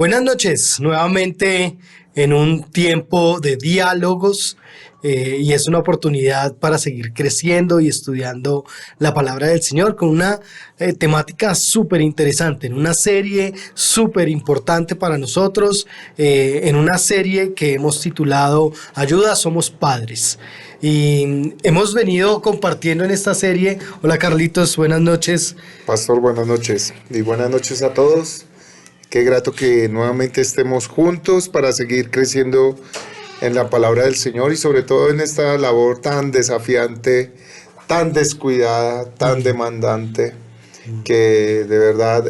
Buenas noches, nuevamente en un tiempo de diálogos y es una oportunidad para seguir creciendo y estudiando la palabra del Señor con una temática súper interesante, en una serie súper importante para nosotros, en una serie que hemos titulado Ayuda, somos padres. Y hemos venido compartiendo en esta serie. Hola Carlitos, buenas noches. Pastor, buenas noches y buenas noches a todos. Qué grato que nuevamente estemos juntos para seguir creciendo en la palabra del Señor y sobre todo en esta labor tan desafiante, tan descuidada, tan demandante, que de verdad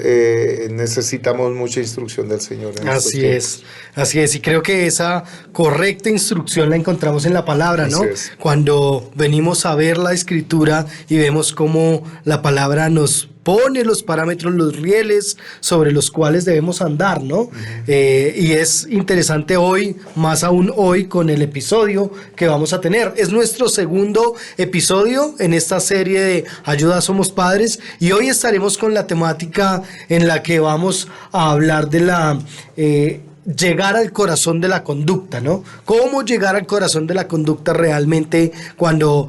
necesitamos mucha instrucción del Señor en estos tiempos. Así es, y creo que esa correcta instrucción la encontramos en la palabra, ¿no? Así es. Cuando venimos a ver la Escritura y vemos cómo la palabra nos pone los parámetros, los rieles sobre los cuales debemos andar, ¿no? Y es interesante hoy, más aún hoy, con el episodio que vamos a tener. Es nuestro segundo episodio en esta serie de Ayuda, somos padres, y hoy estaremos con la temática en la que vamos a hablar de la llegar al corazón de la conducta, ¿no? ¿Cómo llegar al corazón de la conducta realmente cuando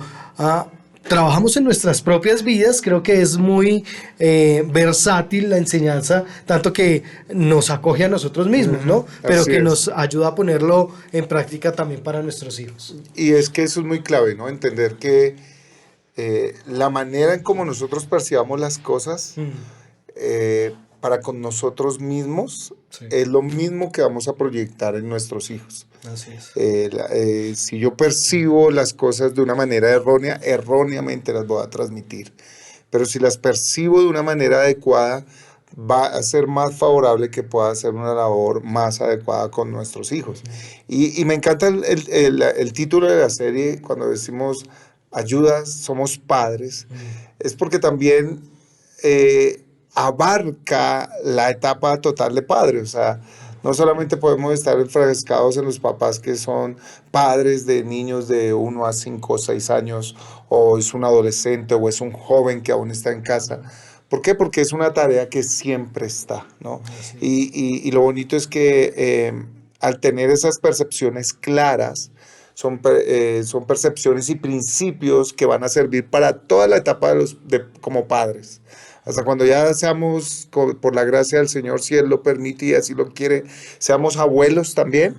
trabajamos en nuestras propias vidas? Creo que es muy versátil la enseñanza, tanto que nos acoge a nosotros mismos, ¿no? Pero que nos ayuda a ponerlo en práctica también para nuestros hijos. Y es que eso es muy clave, ¿no? Entender que la manera en cómo nosotros percibamos las cosas para con nosotros mismos es lo mismo que vamos a proyectar en nuestros hijos. Así es. Si yo percibo las cosas de una manera errónea, erróneamente las voy a transmitir. Pero si las percibo de una manera adecuada, va a ser más favorable que pueda hacer una labor más adecuada con nuestros hijos. Y me encanta el título de la serie cuando decimos Ayudas, somos padres, es porque también abarca la etapa total de padre. O sea, no solamente podemos estar enfrascados en los papás que son padres de niños de 1 a 5 o 6 años, o es un adolescente o es un joven que aún está en casa. ¿Por qué? Porque es una tarea que siempre está, ¿no? Y lo bonito es que al tener esas percepciones claras, son percepciones y principios que van a servir para toda la etapa como padres. Hasta cuando ya seamos, por la gracia del Señor, si Él lo permite y así lo quiere, seamos abuelos también,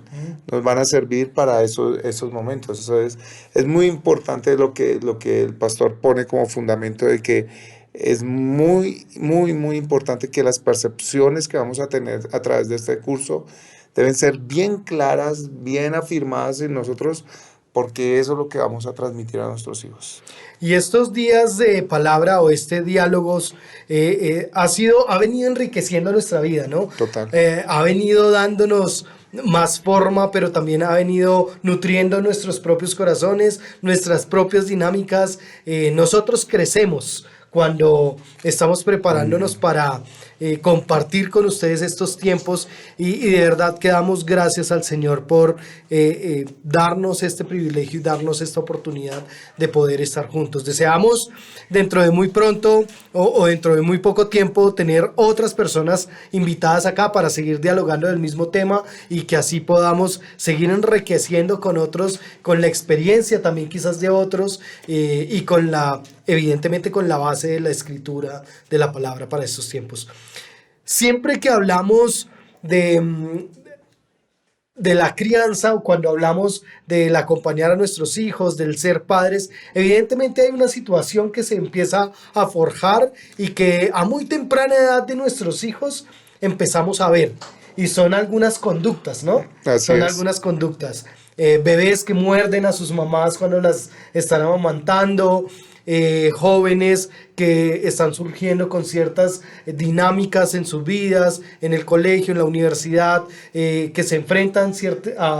nos van a servir para esos momentos. Eso es muy importante lo que el pastor pone como fundamento, de que es muy, muy, muy importante que las percepciones que vamos a tener a través de este curso deben ser bien claras, bien afirmadas en nosotros, porque eso es lo que vamos a transmitir a nuestros hijos. Y estos días de palabra o diálogos ha venido enriqueciendo nuestra vida, ¿no? Total. Ha venido dándonos más forma, pero también ha venido nutriendo nuestros propios corazones, nuestras propias dinámicas. Nosotros crecemos cuando estamos preparándonos para compartir con ustedes estos tiempos y de verdad que damos gracias al Señor por darnos este privilegio y darnos esta oportunidad de poder estar juntos. Deseamos dentro de muy pronto o dentro de muy poco tiempo tener otras personas invitadas acá para seguir dialogando del mismo tema y que así podamos seguir enriqueciendo con otros, con la experiencia también quizás de otros y con evidentemente con la base de la escritura de la palabra para estos tiempos. Siempre que hablamos de la crianza o cuando hablamos del acompañar a nuestros hijos, del ser padres, evidentemente hay una situación que se empieza a forjar y que a muy temprana edad de nuestros hijos empezamos a ver. Y son algunas conductas, ¿no? Algunas conductas. Bebés que muerden a sus mamás cuando las están amamantando, jóvenes que están surgiendo con ciertas dinámicas en sus vidas, en el colegio, en la universidad, que se enfrentan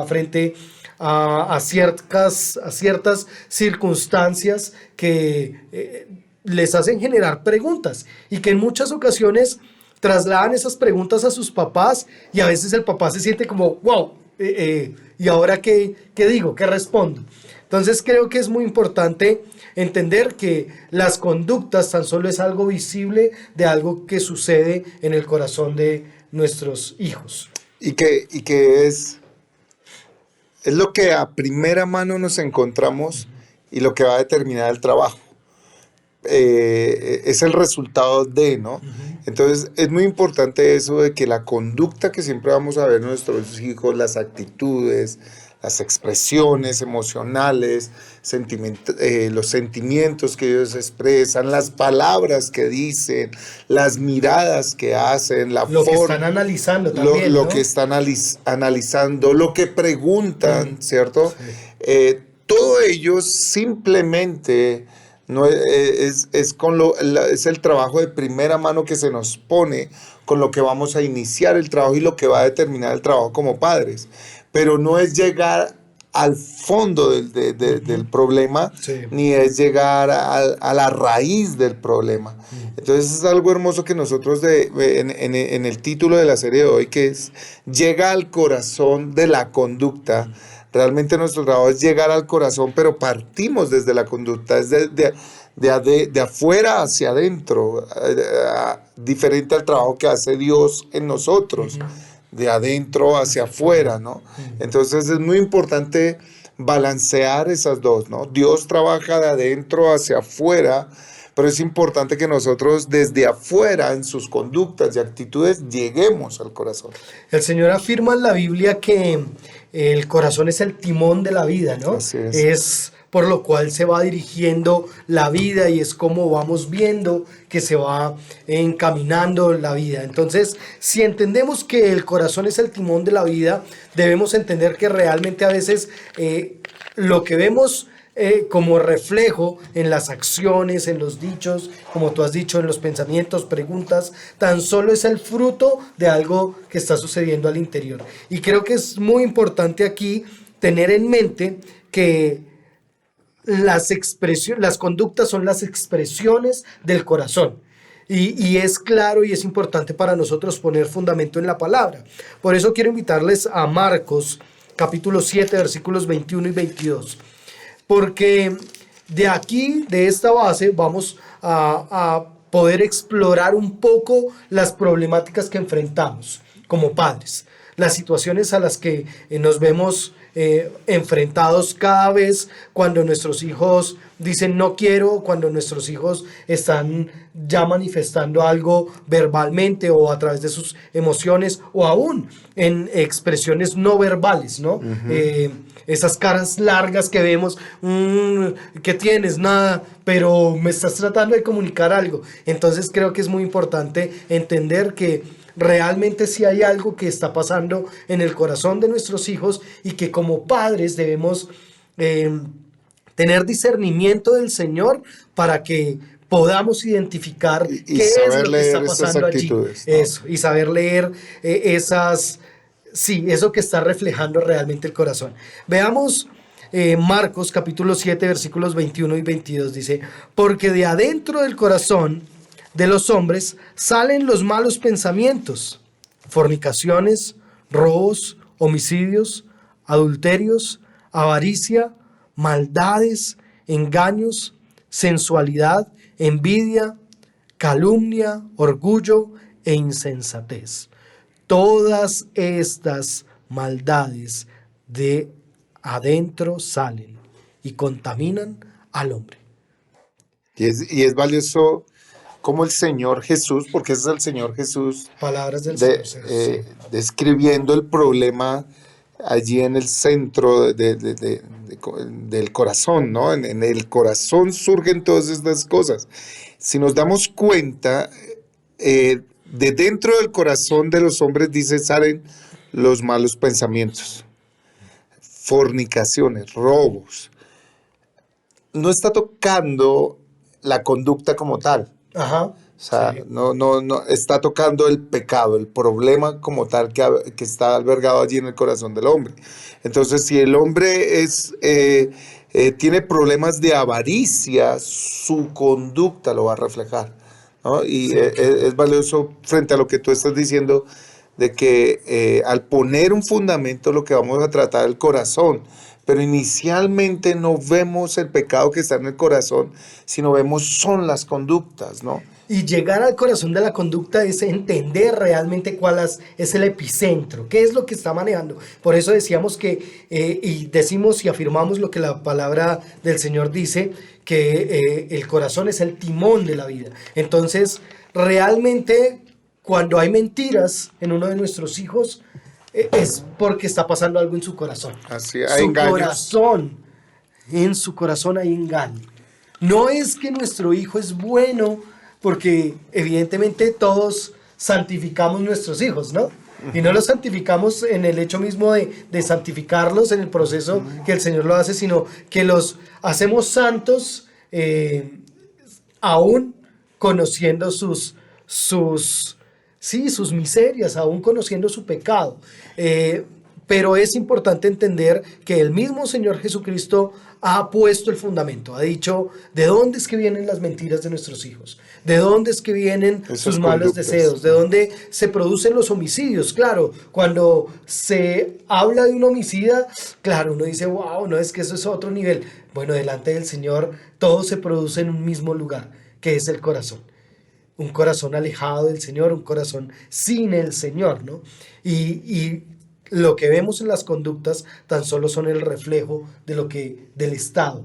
frente a ciertas circunstancias que les hacen generar preguntas y que en muchas ocasiones trasladan esas preguntas a sus papás y a veces el papá se siente como, wow, ¿y ahora qué digo? ¿Qué respondo? Entonces creo que es muy importante entender que las conductas tan solo es algo visible de algo que sucede en el corazón de nuestros hijos. y que es lo que a primera mano nos encontramos y lo que va a determinar el trabajo. Es el resultado de, ¿no? Entonces es muy importante eso de que la conducta que siempre vamos a ver en nuestros hijos, las actitudes, las expresiones emocionales, los sentimientos que ellos expresan, las palabras que dicen, las miradas que hacen, Lo que están analizando también, lo ¿no? que están analizando, lo que preguntan, ¿cierto? Sí. Todo ello simplemente no es el trabajo de primera mano que se nos pone con lo que vamos a iniciar el trabajo y lo que va a determinar el trabajo como padres. Pero no es llegar al fondo del problema, Sí. ni es llegar a la raíz del problema. Entonces es algo hermoso que nosotros en el título de la serie de hoy, que es llega al corazón de la conducta. Realmente nuestro trabajo es llegar al corazón, pero partimos desde la conducta, es de afuera hacia adentro, diferente al trabajo que hace Dios en nosotros, de adentro hacia afuera, ¿no? Entonces es muy importante balancear esas dos, ¿no? Dios trabaja de adentro hacia afuera, pero es importante que nosotros desde afuera, en sus conductas y actitudes, lleguemos al corazón. El Señor afirma en la Biblia que el corazón es el timón de la vida, ¿no? Así es. Es por lo cual se va dirigiendo la vida y es como vamos viendo que se va encaminando la vida. Entonces, si entendemos que el corazón es el timón de la vida, debemos entender que realmente a veces lo que vemos como reflejo en las acciones, en los dichos, como tú has dicho, en los pensamientos, preguntas, tan solo es el fruto de algo que está sucediendo al interior. Y creo que es muy importante aquí tener en mente que las conductas son las expresiones del corazón. Y es claro y es importante para nosotros poner fundamento en la palabra. Por eso quiero invitarles a Marcos, capítulo 7, versículos 21 y 22. Porque de aquí, de esta base, vamos a poder explorar un poco las problemáticas que enfrentamos como padres, las situaciones a las que nos vemos enfrentados cada vez cuando nuestros hijos dicen no quiero, cuando nuestros hijos están ya manifestando algo verbalmente o a través de sus emociones o aún en expresiones no verbales, ¿no? Esas caras largas que vemos, ¿qué tienes? Nada, pero me estás tratando de comunicar algo. Entonces creo que es muy importante entender que realmente sí hay algo que está pasando en el corazón de nuestros hijos y que como padres debemos tener discernimiento del Señor para que podamos identificar Y qué es saber lo que está leer esas pasando allí. actitudes, ¿no? Eso, y saber leer eso que está reflejando realmente el corazón. Veamos Marcos capítulo 7 versículos 21 y 22 dice, porque de adentro del corazón de los hombres salen los malos pensamientos, fornicaciones, robos, homicidios, adulterios, avaricia, maldades, engaños, sensualidad, envidia, calumnia, orgullo e insensatez. Todas estas maldades de adentro salen y contaminan al hombre. Y es valioso como el Señor Jesús, porque ese es el Señor Jesús, Palabras del Señor. Sí. describiendo el problema allí en el centro del corazón, ¿no? En el corazón surgen todas estas cosas. Si nos damos cuenta, de dentro del corazón de los hombres, dice, salen los malos pensamientos, fornicaciones, robos. No está tocando la conducta como tal. Ajá. O sea, Sí. no está tocando el pecado, el problema como tal que está albergado allí en el corazón del hombre. Entonces, si el hombre tiene problemas de avaricia, su conducta lo va a reflejar, ¿no? Y Sí. es valioso frente a lo que tú estás diciendo, de que al poner un fundamento lo que vamos a tratar es el corazón, pero inicialmente no vemos el pecado que está en el corazón, sino vemos son las conductas, ¿no? Y llegar al corazón de la conducta es entender realmente es el epicentro, qué es lo que está manejando. Por eso decíamos que, y decimos y afirmamos lo que la palabra del Señor dice, que el corazón es el timón de la vida. Entonces, realmente, cuando hay mentiras en uno de nuestros hijos, es porque está pasando algo en su corazón. Así, hay engaños. En su corazón hay engaño. No es que nuestro hijo es bueno, porque evidentemente todos santificamos nuestros hijos, ¿no? Y no los santificamos en el hecho mismo de santificarlos en el proceso que el Señor lo hace, sino que los hacemos santos aún conociendo sus miserias, aún conociendo su pecado. Pero es importante entender que el mismo Señor Jesucristo ha puesto el fundamento, ha dicho de dónde es que vienen las mentiras de nuestros hijos, de dónde es que vienen sus malos deseos, de dónde se producen los homicidios. Claro, cuando se habla de un homicida, claro, uno dice, wow, no, es que eso es otro nivel. Bueno, delante del Señor todo se produce en un mismo lugar, que es el corazón. Un corazón alejado del Señor, un corazón sin el Señor, ¿no? Y lo que vemos en las conductas tan solo son el reflejo del estado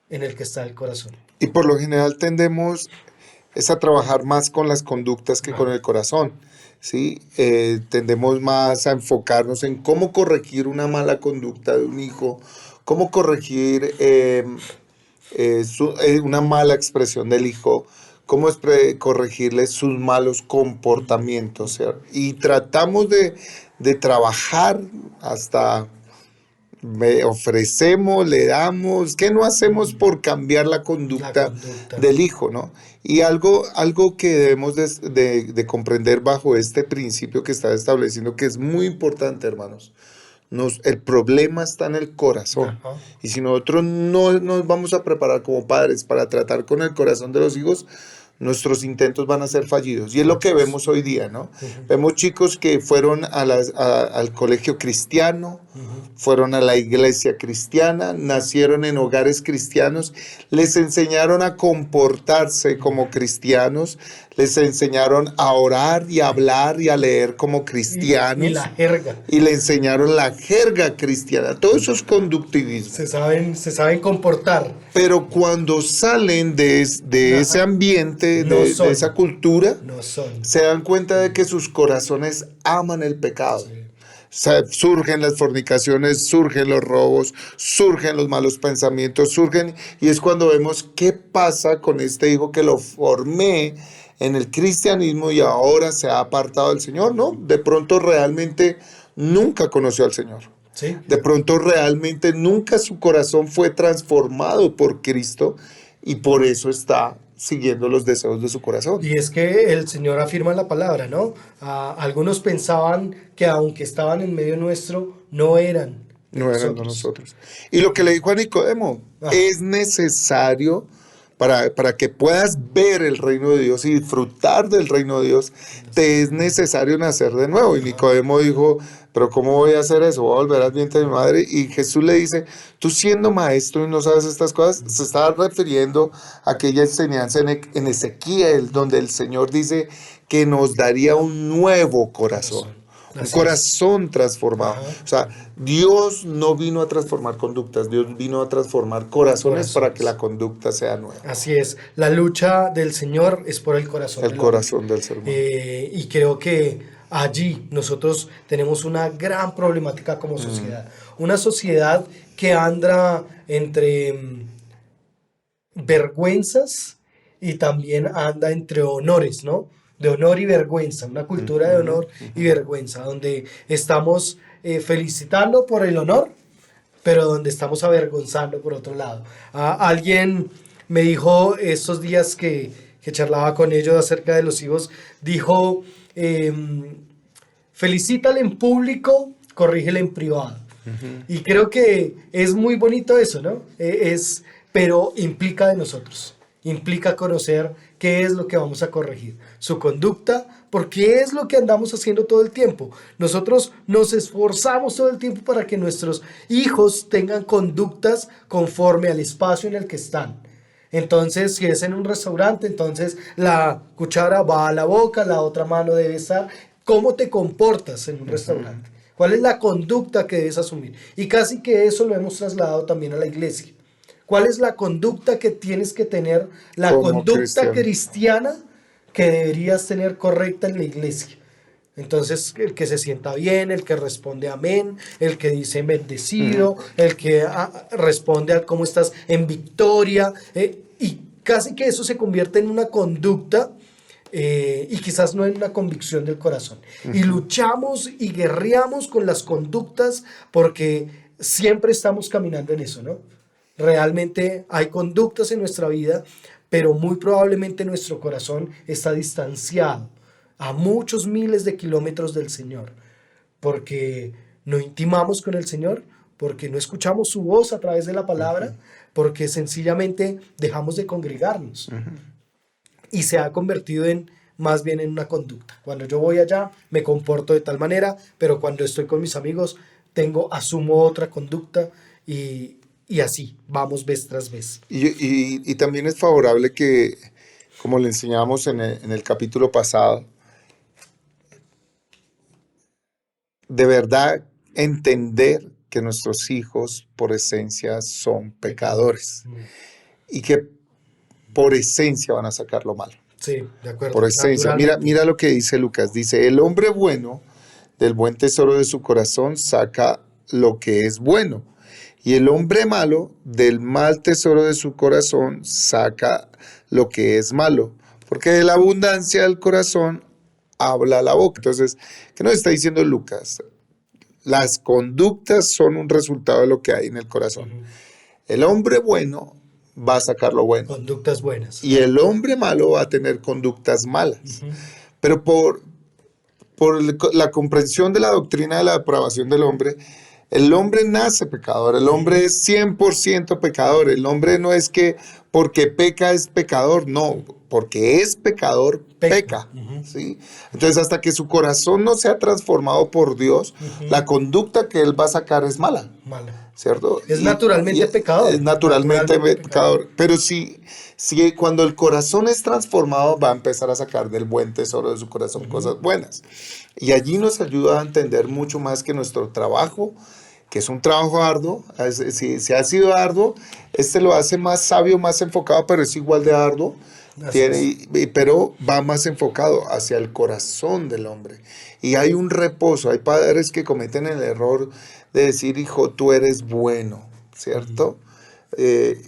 en el que está el corazón. Y por lo general tendemos a trabajar más con las conductas que con el corazón, ¿sí? Tendemos más a enfocarnos en cómo corregir una mala conducta de un hijo, cómo corregir una mala expresión del hijo, cómo corregirle sus malos comportamientos, ¿cierto? Y tratamos de trabajar hasta ofrecemos, le damos, ¿qué no hacemos por cambiar la conducta del hijo, ¿no? Y algo que debemos de comprender bajo este principio que está estableciendo, que es muy importante, hermanos. El problema está en el corazón. Ajá. Y si nosotros no nos vamos a preparar como padres para tratar con el corazón de los hijos, nuestros intentos van a ser fallidos. Y es lo que vemos hoy día, ¿no? Uh-huh. Vemos chicos que fueron al colegio cristiano, uh-huh, fueron a la iglesia cristiana, nacieron en hogares cristianos, les enseñaron a comportarse como cristianos, les enseñaron a orar y a hablar y a leer como cristianos. Y la jerga. Y le enseñaron la jerga cristiana. Todo eso es conductivismo. Se saben comportar. Pero cuando salen de ese ambiente, de esa cultura, se dan cuenta de que sus corazones aman el pecado. Sí. O sea, surgen las fornicaciones, surgen los robos, surgen los malos pensamientos, y es cuando vemos qué pasa con este hijo que lo formé en el cristianismo y ahora se ha apartado del Señor, ¿no? De pronto realmente nunca conoció al Señor. ¿Sí? De pronto realmente nunca su corazón fue transformado por Cristo y por eso está siguiendo los deseos de su corazón. Y es que el Señor afirma en la palabra, ¿no? Algunos pensaban que aunque estaban en medio nuestro, no eran de nosotros. Y lo que le dijo a Nicodemo, es necesario para que puedas ver el reino de Dios y disfrutar del reino de Dios, te es necesario nacer de nuevo. Y Nicodemo dijo, pero ¿cómo voy a hacer eso? ¿Voy a volver al vientre de mi madre? Y Jesús le dice, tú siendo maestro y no sabes estas cosas, se estaba refiriendo a aquella enseñanza en Ezequiel, donde el Señor dice que nos daría un nuevo corazón. Un corazón transformado. Ajá. O sea, Dios no vino a transformar conductas, Dios vino a transformar corazones para que la conducta sea nueva. Así es, la lucha del Señor es por el corazón. El corazón del ser humano. Y creo que allí nosotros tenemos una gran problemática como sociedad. Una sociedad que anda entre vergüenzas y también anda entre honores, ¿no? De honor y vergüenza, una cultura de honor y vergüenza, donde estamos felicitando por el honor, pero donde estamos avergonzando por otro lado. Alguien me dijo estos días que charlaba con ellos acerca de los hijos, dijo, felicítale en público, corrígele en privado. Y creo que es muy bonito eso, ¿no? Pero implica de nosotros. implica conocer qué es lo que vamos a corregir, su conducta, porque es lo que andamos haciendo todo el tiempo. Nosotros nos esforzamos todo el tiempo para que nuestros hijos tengan conductas conforme al espacio en el que están. Entonces, si es en un restaurante, entonces la cuchara va a la boca, la otra mano debe estar. ¿Cómo te comportas en un restaurante? ¿Cuál es la conducta que debes asumir? Y casi que eso lo hemos trasladado también a la iglesia. ¿Cuál es la conducta que tienes que tener, la Como conducta cristiano. cristiana que deberías tener correcta en la iglesia? Entonces, el que se sienta bien, el que responde amén, el que dice bendecido, el que responde a cómo estás en victoria, y casi que eso se convierte en una conducta y quizás no en una convicción del corazón. Y luchamos y guerreamos con las conductas porque siempre estamos caminando en eso, ¿no? Realmente hay conductas en nuestra vida, pero muy probablemente nuestro corazón está distanciado a muchos miles de kilómetros del Señor, porque no intimamos con el Señor, porque no escuchamos su voz a través de la palabra, porque sencillamente dejamos de congregarnos. Y se ha convertido en más bien en una conducta. Cuando yo voy allá me comporto de tal manera, pero cuando estoy con mis amigos asumo otra conducta y así vamos vez tras vez. Y también es favorable que, como le enseñamos en el capítulo pasado, de verdad entender que nuestros hijos por esencia son pecadores y que por esencia van a sacar lo malo. Sí, de acuerdo. Por esencia. Mira lo que dice Lucas. Dice, el hombre bueno del buen tesoro de su corazón saca lo que es bueno. Y el hombre malo del mal tesoro de su corazón saca lo que es malo. Porque de la abundancia del corazón habla la boca. Entonces, ¿qué nos está diciendo Lucas? Las conductas son un resultado de lo que hay en el corazón. El hombre bueno va a sacar lo bueno. Conductas buenas. Y el hombre malo va a tener conductas malas. Pero por la comprensión de la doctrina de la depravación del hombre, el hombre nace pecador, el hombre es 100% pecador, el hombre no es que porque peca es pecador, no, porque es pecador, peca. ¿Sí? Entonces hasta que su corazón no sea transformado por Dios, la conducta que él va a sacar es mala. ¿Cierto? Es naturalmente pecador. Es naturalmente pecador. Pero si cuando el corazón es transformado, va a empezar a sacar del buen tesoro de su corazón cosas buenas. Y allí nos ayuda a entender mucho más que nuestro trabajo, que es un trabajo arduo. Si ha sido arduo, lo hace más sabio, más enfocado, pero es igual de arduo. Pero va más enfocado hacia el corazón del hombre. Y hay un reposo. Hay padres que cometen el error de decir, hijo, tú eres bueno, ¿cierto?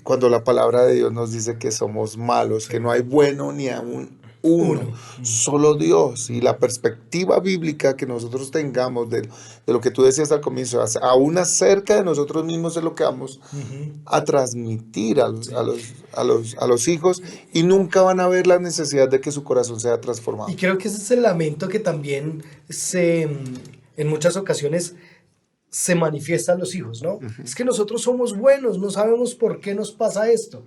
Cuando la palabra de Dios nos dice que somos malos, que no hay bueno ni aún uno, solo Dios. Y la perspectiva bíblica que nosotros tengamos de lo que tú decías al comienzo, aún acerca de nosotros mismos, es lo que vamos a transmitir a los hijos, y nunca van a ver la necesidad de que su corazón sea transformado. Y creo que ese es el lamento que también en muchas ocasiones se manifiesta a los hijos, ¿no? Es que nosotros somos buenos, no sabemos por qué nos pasa esto.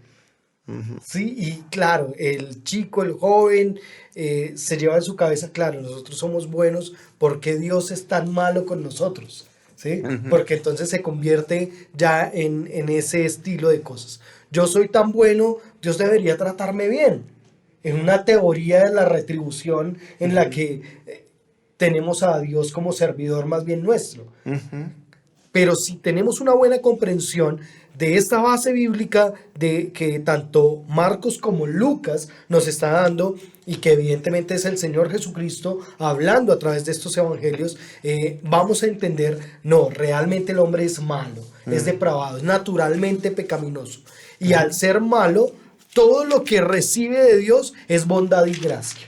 Sí, y claro, el chico, el joven, se lleva en su cabeza, claro, nosotros somos buenos, ¿por qué Dios es tan malo con nosotros? ¿Sí? Porque entonces se convierte ya en ese estilo de cosas. Yo soy tan bueno, Dios debería tratarme bien. En una teoría de la retribución en la que tenemos a Dios como servidor más bien nuestro. Pero si tenemos una buena comprensión de esta base bíblica de que tanto Marcos como Lucas nos está dando, y que evidentemente es el Señor Jesucristo hablando a través de estos evangelios, vamos a entender, no, realmente el hombre es malo, es depravado, es naturalmente pecaminoso. Y al ser malo, todo lo que recibe de Dios es bondad y gracia.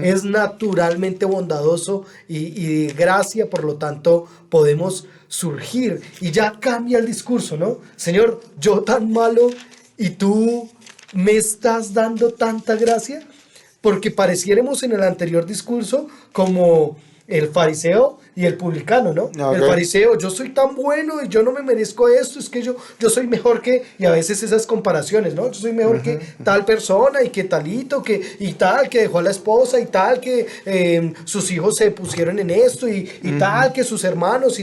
Es naturalmente bondadoso y de gracia, por lo tanto podemos surgir, y ya cambia el discurso, ¿no? Señor, yo tan malo y tú me estás dando tanta gracia, porque pareciéramos en el anterior discurso como el fariseo y el publicano, ¿no? Ok. El fariseo, yo soy tan bueno y yo no me merezco esto, es que yo soy mejor que, y a veces esas comparaciones, ¿no? Yo soy mejor que tal persona y que talito, y tal, que dejó a la esposa y tal, que sus hijos se pusieron en esto y tal, que sus hermanos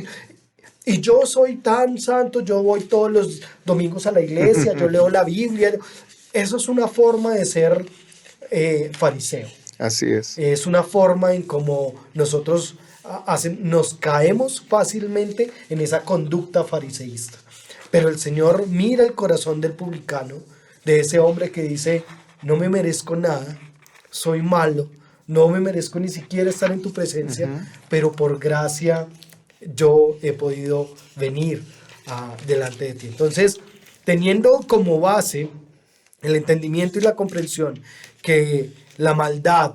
y yo soy tan santo, yo voy todos los domingos a la iglesia, yo leo la Biblia. Eso es una forma de ser fariseo. Así es. Es una forma en cómo nosotros nos caemos fácilmente en esa conducta fariseísta. Pero el Señor mira el corazón del publicano, de ese hombre que dice, no me merezco nada, soy malo, no me merezco ni siquiera estar en tu presencia, pero por gracia yo he podido venir delante de ti. Entonces, teniendo como base el entendimiento y la comprensión que la maldad,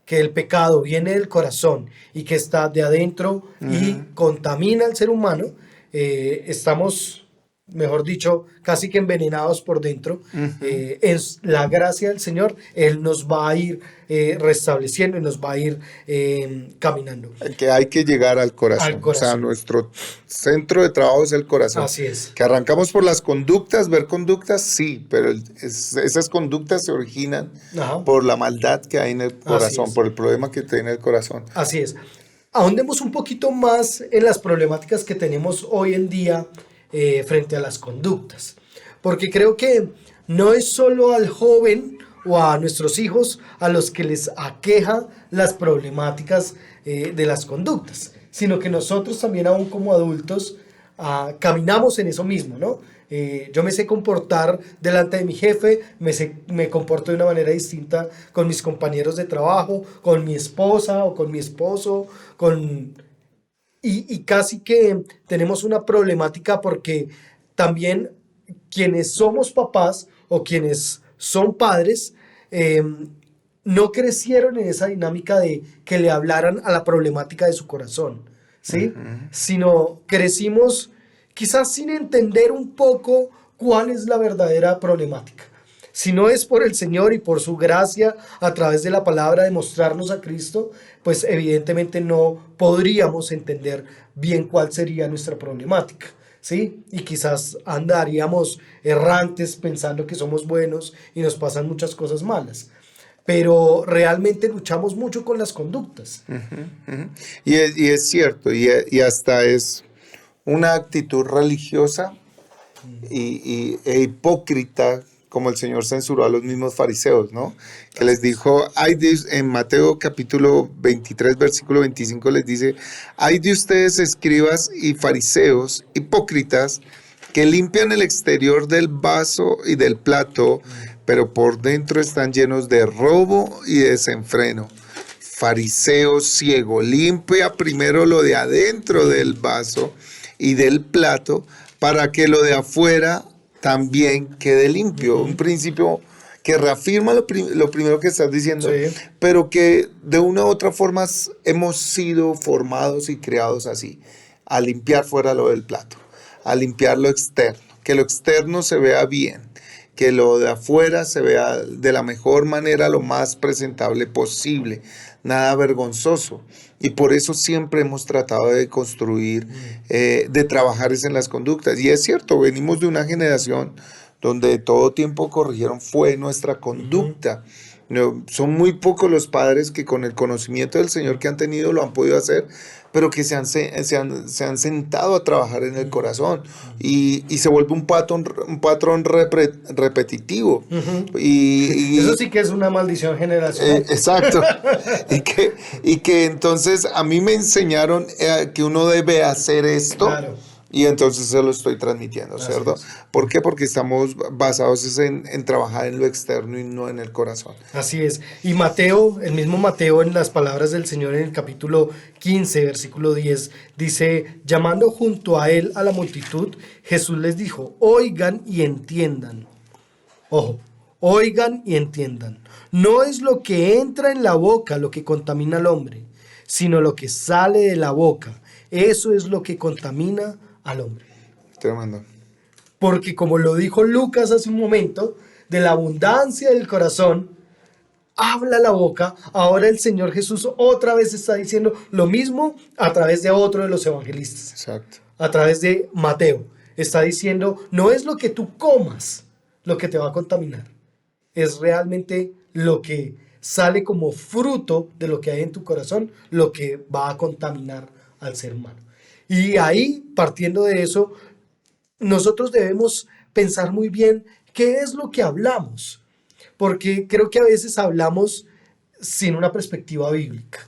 que el pecado viene del corazón y que está de adentro y contamina al ser humano, estamos, mejor dicho, casi que envenenados por dentro. En la gracia del Señor, Él nos va a ir restableciendo y nos va a ir caminando. Que hay que llegar al corazón. Al corazón. O sea, nuestro centro de trabajo es el corazón. Así es. Que arrancamos por las conductas, ver conductas, sí, pero esas conductas se originan Ajá. por la maldad que hay en el corazón, es. por el problema que tiene el corazón. Así es. Ahondemos un poquito más en las problemáticas que tenemos hoy en día frente a las conductas. Porque creo que no es solo al joven o a nuestros hijos a los que les aqueja las problemáticas de las conductas, sino que nosotros también aún como adultos caminamos en eso mismo, ¿no? Yo me sé comportar delante de mi jefe, me comporto de una manera distinta con mis compañeros de trabajo, con mi esposa o con mi esposo, y casi que tenemos una problemática porque también quienes somos papás o quienes son padres no crecieron en esa dinámica de que le hablaran a la problemática de su corazón, ¿sí? Sino crecimos quizás sin entender un poco cuál es la verdadera problemática. Si no es por el Señor y por su gracia a través de la palabra de mostrarnos a Cristo, pues evidentemente no podríamos entender bien cuál sería nuestra problemática, ¿sí? Y quizás andaríamos errantes pensando que somos buenos y nos pasan muchas cosas malas. Pero realmente luchamos mucho con las conductas. Y es cierto, y hasta es una actitud religiosa e hipócrita, como el Señor censuró a los mismos fariseos, ¿no? Que les dijo, en Mateo capítulo 23, versículo 25, les dice, hay de ustedes escribas y fariseos hipócritas que limpian el exterior del vaso y del plato, pero por dentro están llenos de robo y desenfreno. Fariseo ciego, limpia primero lo de adentro del vaso y del plato para que lo de afuera también quede limpio. Un principio que reafirma lo primero que estás diciendo, Sí. pero que de una u otra forma hemos sido formados y creados así, a limpiar fuera lo del plato, a limpiar lo externo, que lo externo se vea bien, que lo de afuera se vea de la mejor manera, lo más presentable posible, nada vergonzoso. Y por eso siempre hemos tratado de construir, de trabajar en las conductas. Y es cierto, venimos de una generación donde todo tiempo corrigieron fue nuestra conducta. No, son muy pocos los padres que con el conocimiento del Señor que han tenido lo han podido hacer, pero que se han sentado a trabajar en el corazón y se vuelve un patrón repetitivo. Eso sí que es una maldición generacional. Exacto. y que entonces a mí me enseñaron que uno debe hacer esto. Claro. Y entonces se lo estoy transmitiendo, ¿cierto? ¿Por qué? Porque estamos basados en trabajar en lo externo y no en el corazón. Así es. Y Mateo, el mismo Mateo, en las palabras del Señor en el capítulo 15, versículo 10, dice, llamando junto a él a la multitud, Jesús les dijo, oigan y entiendan. Ojo, oigan y entiendan. No es lo que entra en la boca lo que contamina al hombre, sino lo que sale de la boca. Eso es lo que contamina al hombre. Tremendo. Porque como lo dijo Lucas hace un momento, de la abundancia del corazón habla la boca, ahora el Señor Jesús otra vez está diciendo lo mismo a través de otro de los evangelistas, Exacto. a través de Mateo. Está diciendo, no es lo que tú comas lo que te va a contaminar, es realmente lo que sale como fruto de lo que hay en tu corazón, lo que va a contaminar al ser humano. Y ahí, partiendo de eso, nosotros debemos pensar muy bien qué es lo que hablamos, porque creo que a veces hablamos sin una perspectiva bíblica.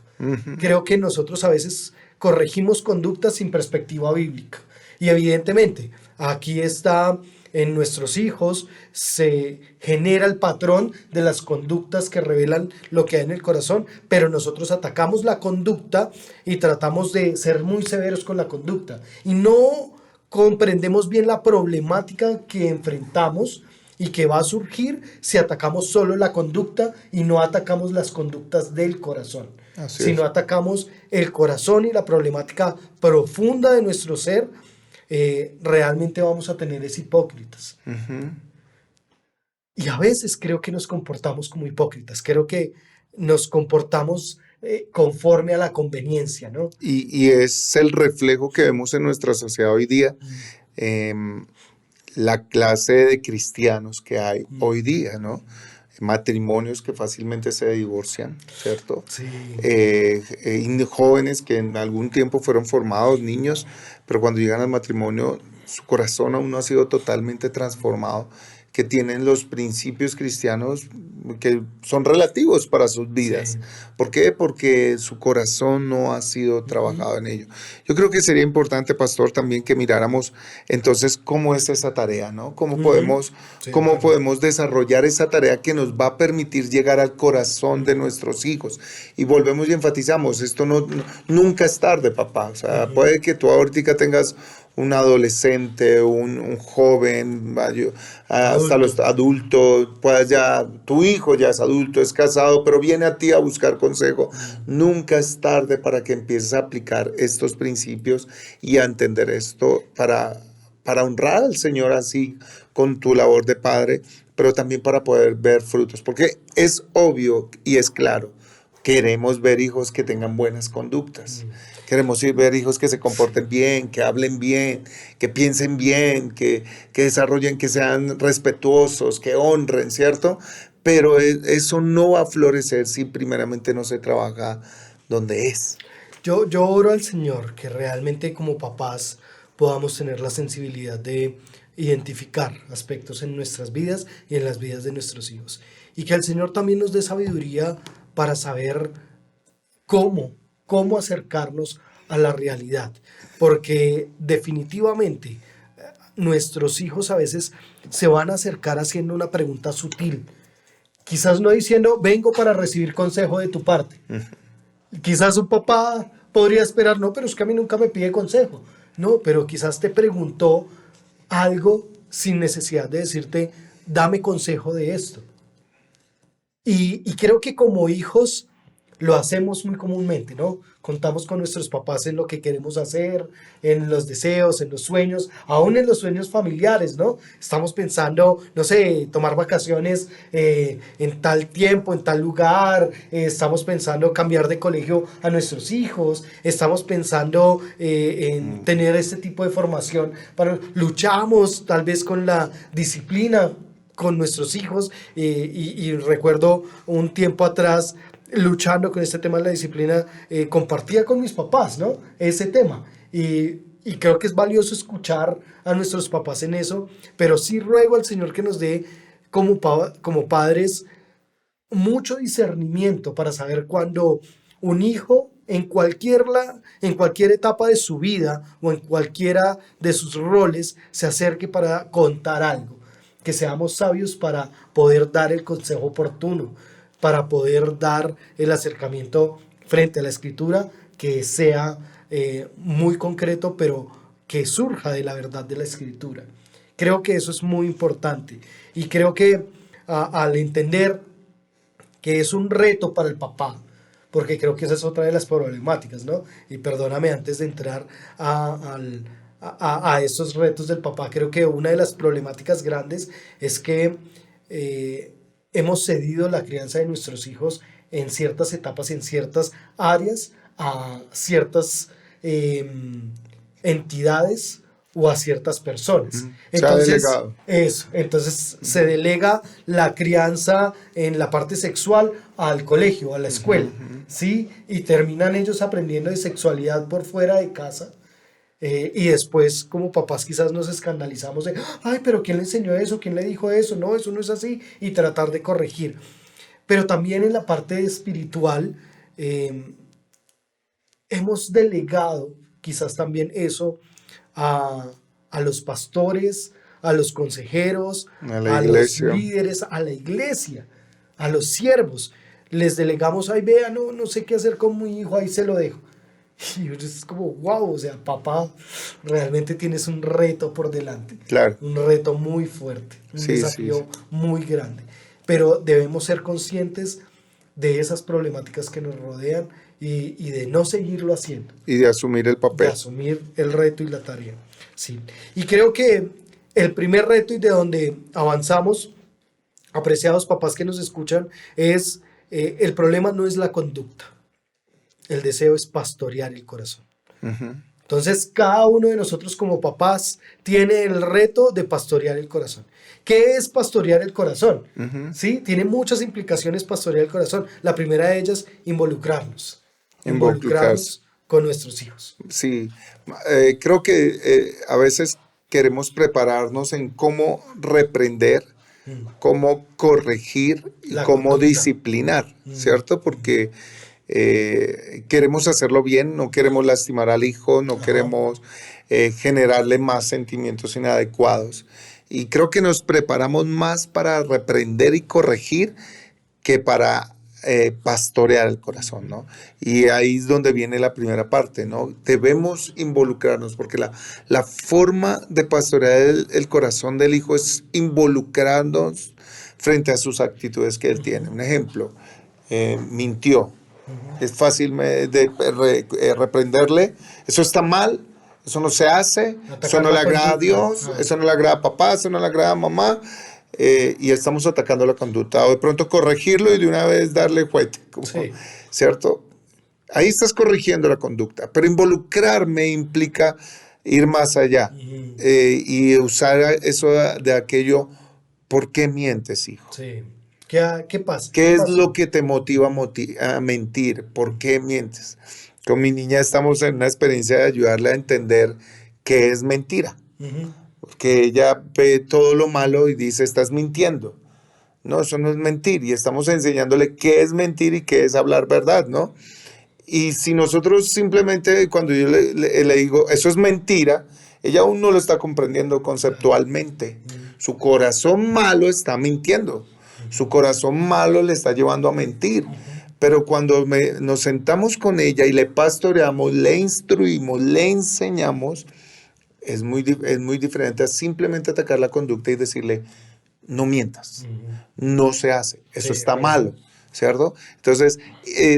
Creo que nosotros a veces corregimos conductas sin perspectiva bíblica. Y evidentemente, aquí está en nuestros hijos, se genera el patrón de las conductas que revelan lo que hay en el corazón, pero nosotros atacamos la conducta y tratamos de ser muy severos con la conducta. Y no comprendemos bien la problemática que enfrentamos y que va a surgir si atacamos solo la conducta y no atacamos las conductas del corazón. Así Si es. no atacamos el corazón y la problemática profunda de nuestro ser, realmente vamos a tener es hipócritas. Y a veces creo que nos comportamos como hipócritas, creo que nos comportamos conforme a la conveniencia, ¿no? Y es el reflejo que vemos en nuestra sociedad hoy día. La clase de cristianos que hay hoy día, ¿no? Matrimonios que fácilmente se divorcian, ¿cierto? Sí. Jóvenes que en algún tiempo fueron formados, niños, pero cuando llegan al matrimonio, su corazón aún no ha sido totalmente transformado, que tienen los principios cristianos que son relativos para sus vidas. Sí. ¿Por qué? Porque su corazón no ha sido trabajado en ello. Yo creo que sería importante, pastor, también que miráramos entonces cómo es esa tarea, ¿no? Sí, Cómo claro. podemos desarrollar esa tarea que nos va a permitir llegar al corazón de nuestros hijos. Y volvemos y enfatizamos, esto nunca es tarde, papá. O sea, puede que tú ahorita tengas un adolescente, un joven, hasta los adultos, pues ya tu hijo ya es adulto, es casado, pero viene a ti a buscar consejo. Nunca es tarde para que empieces a aplicar estos principios y a entender esto para honrar al Señor así con tu labor de padre, pero también para poder ver frutos, porque es obvio y es claro, queremos ver hijos que tengan buenas conductas. Queremos ver hijos que se comporten bien, que hablen bien, que piensen bien, que desarrollen, que sean respetuosos, que honren, ¿cierto? Pero eso no va a florecer si primeramente no se trabaja donde es. Yo oro al Señor que realmente como papás podamos tener la sensibilidad de identificar aspectos en nuestras vidas y en las vidas de nuestros hijos. Y que el Señor también nos dé sabiduría para saber cómo acercarnos a la realidad. Porque definitivamente nuestros hijos a veces se van a acercar haciendo una pregunta sutil. Quizás no diciendo, vengo para recibir consejo de tu parte. Quizás un papá podría esperar, no, pero es que a mí nunca me pide consejo. No, pero quizás te preguntó algo sin necesidad de decirte, dame consejo de esto. Y creo que como hijos lo hacemos muy comúnmente, ¿no? Contamos con nuestros papás en lo que queremos hacer, en los deseos, en los sueños, aún en los sueños familiares, ¿no? Estamos pensando, no sé, tomar vacaciones en tal tiempo, en tal lugar, estamos pensando cambiar de colegio a nuestros hijos, estamos pensando en tener este tipo de formación, luchamos tal vez con la disciplina con nuestros hijos y recuerdo un tiempo atrás luchando con este tema de la disciplina, compartía con mis papás, ¿no? Ese tema. Y creo que es valioso escuchar a nuestros papás en eso, pero sí ruego al Señor que nos dé como padres mucho discernimiento para saber cuando un hijo en cualquier etapa de su vida o en cualquiera de sus roles se acerque para contar algo. Que seamos sabios para poder dar el consejo oportuno, para poder dar el acercamiento frente a la escritura que sea muy concreto, pero que surja de la verdad de la escritura. Creo que eso es muy importante y creo que al entender que es un reto para el papá, porque creo que esa es otra de las problemáticas, ¿no? Y perdóname antes de entrar a esos retos del papá, creo que una de las problemáticas grandes es que hemos cedido la crianza de nuestros hijos en ciertas etapas, en ciertas áreas, a ciertas entidades o a ciertas personas. Se ha Entonces, delegado. entonces se delega la crianza en la parte sexual al colegio, a la escuela, ¿sí? Y terminan ellos aprendiendo de sexualidad por fuera de casa. Y después, como papás, quizás nos escandalizamos de, ay, pero ¿quién le enseñó eso? ¿Quién le dijo eso? No, eso no es así. Y tratar de corregir. Pero también en la parte espiritual, hemos delegado quizás también eso a, a los pastores, a los consejeros, A la a los iglesia. líderes, a la iglesia, a los siervos. Les delegamos, ay, vea, no sé qué hacer con mi hijo, ahí se lo dejo. Y es como, wow, o sea, papá, realmente tienes un reto por delante. Claro. Un reto muy fuerte, un Sí, desafío sí. muy grande. Pero debemos ser conscientes de esas problemáticas que nos rodean y de no seguirlo haciendo, Y de asumir el de papel. asumir el reto y la tarea. Sí. Y creo que el primer reto y de donde avanzamos, apreciados papás que nos escuchan, es el problema no es la conducta. El deseo es pastorear el corazón. Entonces, cada uno de nosotros como papás tiene el reto de pastorear el corazón. ¿Qué es pastorear el corazón? ¿Sí? Tiene muchas implicaciones pastorear el corazón. La primera de ellas, involucrarnos. Involucrarnos con nuestros hijos. Sí, creo que a veces queremos prepararnos en cómo reprender, cómo corregir y La cómo conducta. disciplinar, ¿cierto? Porque queremos hacerlo bien, no queremos lastimar al hijo, no queremos generarle más sentimientos inadecuados. Y creo que nos preparamos más para reprender y corregir que para pastorear el corazón, ¿no? Y ahí es donde viene la primera parte, ¿no? Debemos involucrarnos, porque la forma de pastorear el corazón del hijo es involucrarnos frente a sus actitudes que él tiene. Un ejemplo, mintió. Es fácil reprenderle, eso está mal, eso no se hace, eso no le agrada a Dios, eso no le agrada a papá, eso no le agrada a mamá. Y estamos atacando la conducta, o de pronto corregirlo y de una vez darle fuete, Sí. ¿cierto? Ahí estás corrigiendo la conducta, pero involucrarme implica ir más allá y usar eso de aquello, ¿por qué mientes, hijo? Sí. ¿Qué pasa? ¿Qué es pasa? lo que te motiva a mentir? ¿Por qué mientes? Con mi niña estamos en una experiencia de ayudarle a entender qué es mentira. Porque ella ve todo lo malo y dice, estás mintiendo. No, eso no es mentir. Y estamos enseñándole qué es mentir y qué es hablar verdad, ¿no? Y si nosotros simplemente, cuando yo le digo, eso es mentira, ella aún no lo está comprendiendo conceptualmente. Su corazón malo está mintiendo. Su corazón malo le está llevando a mentir. Pero cuando nos sentamos con ella y le pastoreamos, le instruimos, le enseñamos, es muy diferente a simplemente atacar la conducta y decirle, no mientas, no se hace, eso está malo, ¿cierto? Entonces,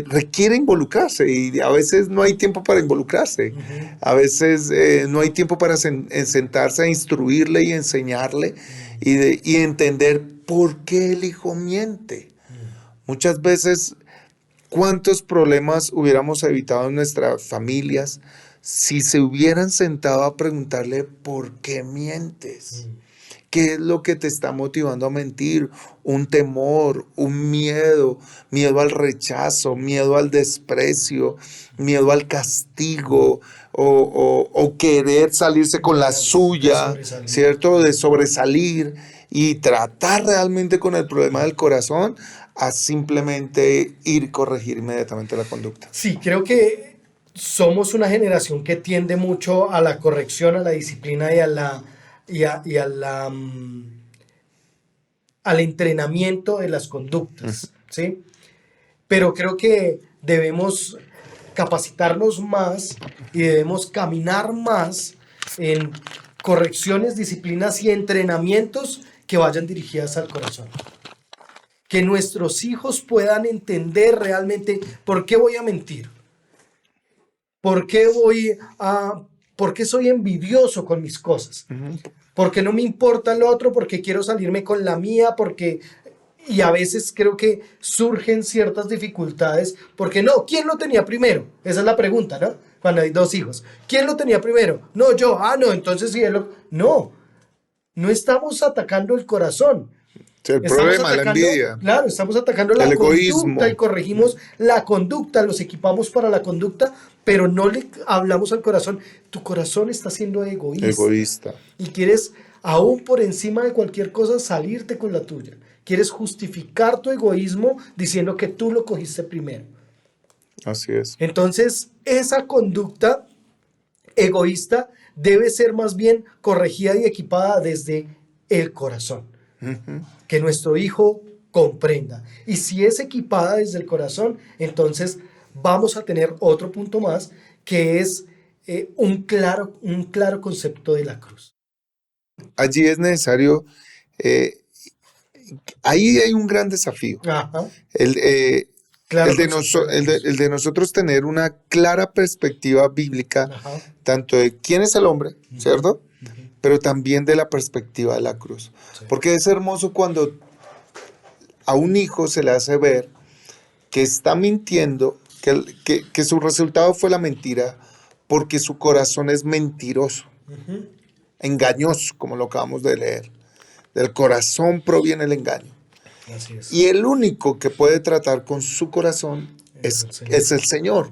requiere involucrarse y a veces no hay tiempo para involucrarse, a veces no hay tiempo para sentarse a instruirle y enseñarle y entender por qué el hijo miente. Muchas veces, ¿cuántos problemas hubiéramos evitado en nuestras familias si se hubieran sentado a preguntarle por qué mientes? ¿Qué es lo que te está motivando a mentir? Un temor, un miedo, miedo al rechazo, miedo al desprecio, miedo al castigo o querer salirse con la suya, ¿cierto? De sobresalir y tratar realmente con el problema del corazón a simplemente ir y corregir inmediatamente la conducta. Sí, creo que somos una generación que tiende mucho a la corrección, a la disciplina y al entrenamiento de las conductas, ¿sí? Pero creo que debemos capacitarnos más y debemos caminar más en correcciones, disciplinas y entrenamientos que vayan dirigidas al corazón. Que nuestros hijos puedan entender realmente por qué voy a mentir, por qué soy envidioso con mis cosas, porque no me importa el otro, porque quiero salirme con la mía, porque Y a veces creo que surgen ciertas dificultades, porque no, ¿quién lo tenía primero? Esa es la pregunta, ¿no? Cuando hay dos hijos. ¿Quién lo tenía primero? No, yo. Ah, no, entonces sí, él lo... No, no estamos atacando el corazón. Sí, el Estamos problema, la atacando, envidia, claro, estamos atacando el la conducta y egoísmo. corregimos la conducta, los equipamos para la conducta, pero no le hablamos al corazón. Tu corazón está siendo egoísta Egoísta. y quieres, aún por encima de cualquier cosa, salirte con la tuya. Quieres justificar tu egoísmo diciendo que tú lo cogiste primero. Así es. Entonces, esa conducta egoísta debe ser más bien corregida y equipada desde el corazón. Que nuestro hijo comprenda. Y si es equipada desde el corazón, entonces vamos a tener otro punto más, que es un claro concepto de la cruz. Allí es necesario, eh, ahí hay un gran desafío. Ajá. El, Claro el de, concepto de la cruz. el de nosotros tener una clara perspectiva bíblica, Ajá. tanto de quién es el hombre, ¿cierto? Pero también de la perspectiva de la cruz. Sí. Porque es hermoso cuando a un hijo se le hace ver que está mintiendo, que su resultado fue la mentira, porque su corazón es mentiroso, engañoso, como lo acabamos de leer. Del corazón proviene el engaño. Así es. Y el único que puede tratar con su corazón es el Señor.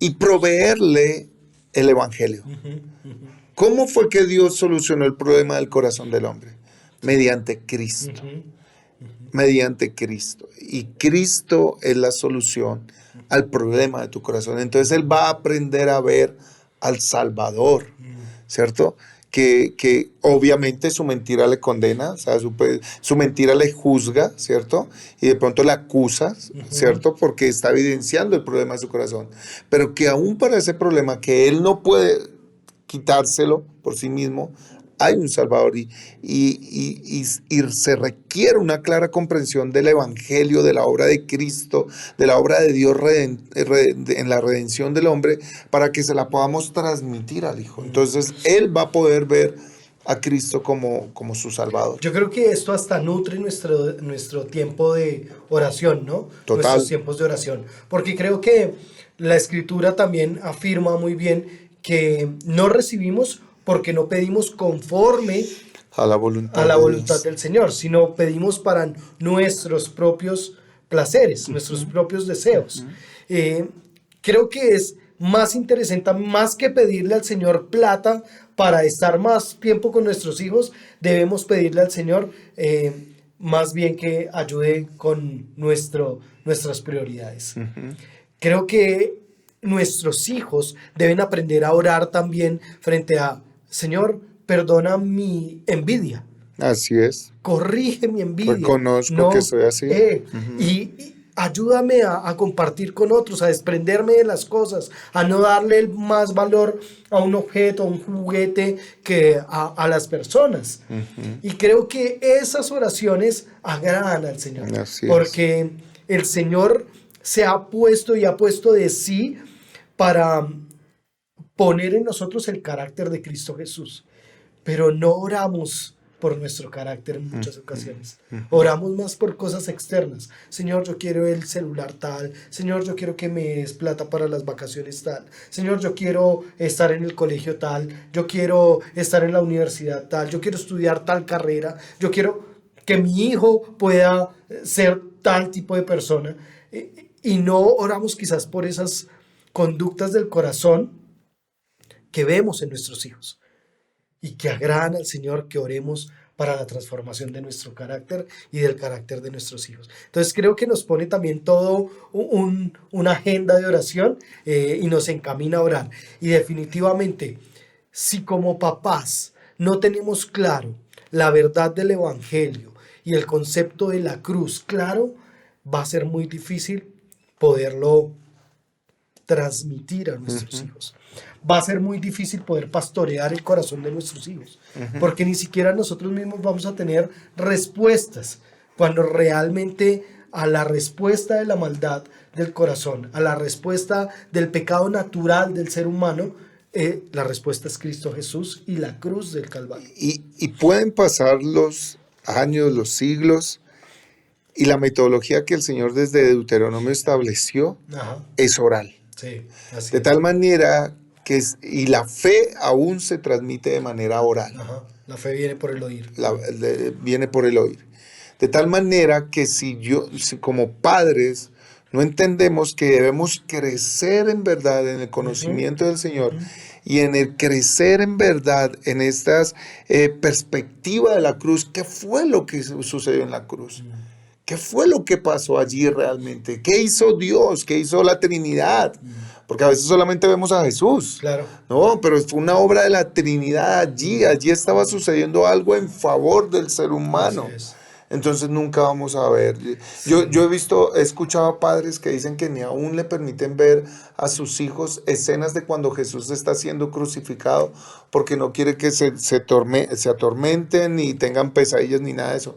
Y proveerle el Evangelio. ¿Cómo fue que Dios solucionó el problema del corazón del hombre? Mediante Cristo. Mediante Cristo. Y Cristo es la solución al problema de tu corazón. Entonces Él va a aprender a ver al Salvador, ¿cierto? Que obviamente su mentira le condena, o sea, su mentira le juzga, ¿cierto? Y de pronto le acusa, ¿cierto? Porque está evidenciando el problema de su corazón. Pero que aún para ese problema que él no puede quitárselo por sí mismo, hay un Salvador y se requiere una clara comprensión del Evangelio, de la obra de Cristo, de la obra de Dios en la redención del hombre, para que se la podamos transmitir al Hijo. Entonces, Él va a poder ver a Cristo como su Salvador. Yo creo que esto hasta nutre nuestro tiempo de oración, ¿no? Total. Nuestros tiempos de oración. Porque creo que la Escritura también afirma muy bien que no recibimos porque no pedimos conforme a la voluntad del Señor, sino pedimos para nuestros propios placeres, nuestros propios deseos. Creo que es más interesante, más que pedirle al Señor plata para estar más tiempo con nuestros hijos, debemos pedirle al Señor más bien que ayude con nuestras prioridades. Creo que nuestros hijos deben aprender a orar también frente a: Señor, perdona mi envidia. Así es. Corrige mi envidia. Reconozco que soy así. Y ayúdame a compartir con otros, a desprenderme de las cosas, a no darle más valor a un objeto, a un juguete, que a las personas. Y creo que esas oraciones agradan al Señor. Así porque el Señor se ha puesto de sí para poner en nosotros el carácter de Cristo Jesús, pero no oramos por nuestro carácter en muchas ocasiones. Oramos más por cosas externas. Señor, yo quiero el celular tal. Señor, yo quiero que me des plata para las vacaciones tal. Señor, yo quiero estar en el colegio tal. Yo quiero estar en la universidad tal. Yo quiero estudiar tal carrera. Yo quiero que mi hijo pueda ser tal tipo de persona. Y no oramos quizás por esas conductas del corazón que vemos en nuestros hijos y que agradan al Señor, que oremos para la transformación de nuestro carácter y del carácter de nuestros hijos. Entonces creo que nos pone también todo una agenda de oración y nos encamina a orar. Y definitivamente, si como papás no tenemos claro la verdad del Evangelio y el concepto de la cruz claro, va a ser muy difícil poderlo transmitir a nuestros hijos. Va a ser muy difícil poder pastorear el corazón de nuestros hijos, porque ni siquiera nosotros mismos vamos a tener respuestas, cuando realmente a la respuesta de la maldad del corazón, a la respuesta del pecado natural del ser humano, la respuesta es Cristo Jesús y la cruz del Calvario. Y pueden pasar los años, los siglos, Y la metodología que el Señor desde Deuteronomio estableció Ajá. es oral. Sí, así De es. tal manera que, y la fe aún se transmite de manera oral. Ajá. La fe viene por el oír. Viene por el oír. De tal manera que si como padres no entendemos que debemos crecer en verdad en el conocimiento del Señor y en el crecer en verdad en estas perspectiva de la cruz, ¿qué fue lo que sucedió en la cruz? ¿Qué fue lo que pasó allí realmente? ¿Qué hizo Dios? ¿Qué hizo la Trinidad? Porque a veces solamente vemos a Jesús. Claro. No, pero fue una obra de la Trinidad allí. Allí estaba sucediendo algo en favor del ser humano. Así es. Entonces nunca vamos a ver. Yo he escuchado a padres que dicen que ni aún le permiten ver a sus hijos escenas de cuando Jesús está siendo crucificado porque no quiere que se atormenten ni tengan pesadillas ni nada de eso.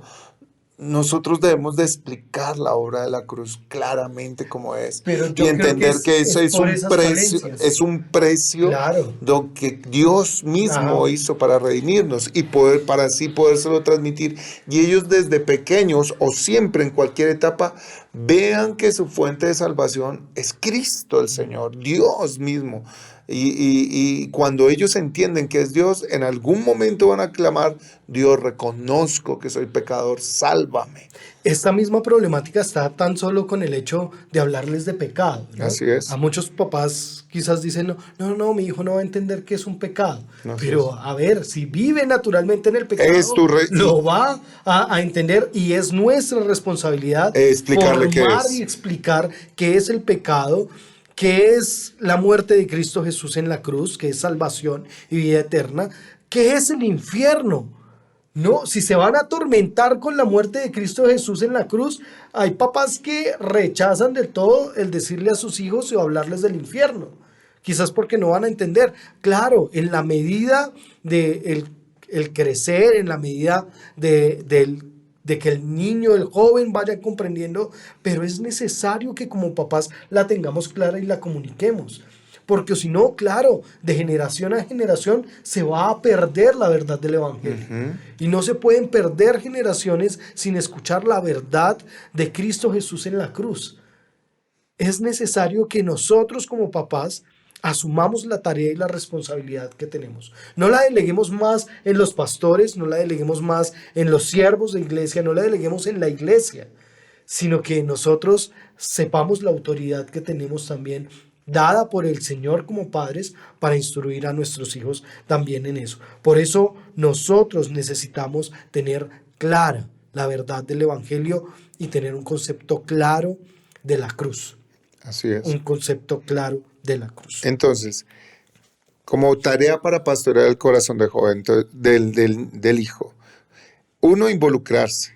Nosotros debemos de explicar la obra de la cruz claramente como es Pero yo y creo entender que eso es por un esas precio, falencias. es un precio Claro. lo que Dios mismo Ajá. hizo para redimirnos y para así podérselo transmitir. Y ellos desde pequeños o siempre en cualquier etapa vean que su fuente de salvación es Cristo el Señor, Dios mismo. Y cuando ellos entienden que es Dios, en algún momento van a clamar: Dios, reconozco que soy pecador, sálvame. Esta misma problemática está tan solo con el hecho de hablarles de pecado, ¿no? Así es. A muchos papás quizás dicen, no, mi hijo no va a entender que es un pecado. Así Pero a ver, si vive naturalmente en el pecado, Es lo va a entender, y es nuestra responsabilidad explicarle qué formar es. y explicar qué es el pecado, qué es la muerte de Cristo Jesús en la cruz, qué es salvación y vida eterna, qué es el infierno. No, si se van a atormentar con la muerte de Cristo Jesús en la cruz, hay papás que rechazan del todo el decirle a sus hijos o hablarles del infierno. Quizás porque no van a entender. Claro, en la medida de el crecer, en la medida de que el niño, el joven vaya comprendiendo, pero es necesario que como papás la tengamos clara y la comuniquemos. Porque si no, claro, de generación a generación se va a perder la verdad del Evangelio. Y no se pueden perder generaciones sin escuchar la verdad de Cristo Jesús en la cruz. Es necesario que nosotros como papás asumamos la tarea y la responsabilidad que tenemos. No la deleguemos más en los pastores, no la deleguemos más en los siervos de iglesia, no la deleguemos en la iglesia, sino que nosotros sepamos la autoridad que tenemos también dada por el Señor como padres para instruir a nuestros hijos también en eso. Por eso nosotros necesitamos tener clara la verdad del Evangelio y tener un concepto claro de la cruz. Así es. Un concepto claro de la cruz. Entonces, como tarea para pastorear el corazón del joven, del hijo, uno, involucrarse.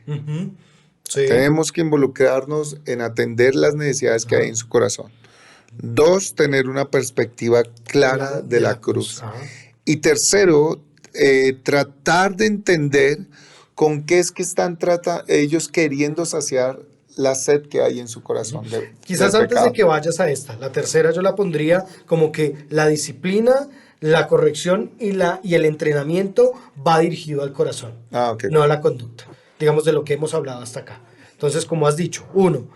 Sí. Tenemos que involucrarnos en atender las necesidades que hay en su corazón. 2, tener una perspectiva clara de la cruz. Y tercero, tratar de entender con qué es que están ellos queriendo saciar la sed que hay en su corazón. Quizás antes de que vayas a esta, la tercera yo la pondría como que la disciplina, la corrección y el entrenamiento va dirigido al corazón, okay. No a la conducta, digamos, de lo que hemos hablado hasta acá. Entonces, como has dicho, uno,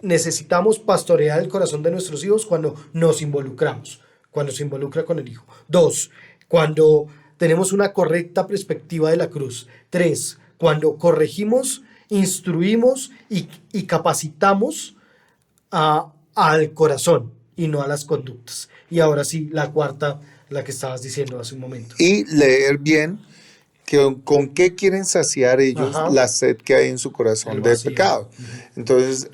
necesitamos pastorear el corazón de nuestros hijos cuando nos involucramos, cuando se involucra con el hijo. 2, cuando tenemos una correcta perspectiva de la cruz. 3, cuando corregimos, instruimos y capacitamos al corazón y no a las conductas. Y ahora sí, la cuarta, la que estabas diciendo hace un momento. Y leer bien con qué quieren saciar ellos la sed que hay en su corazón del pecado. Entonces,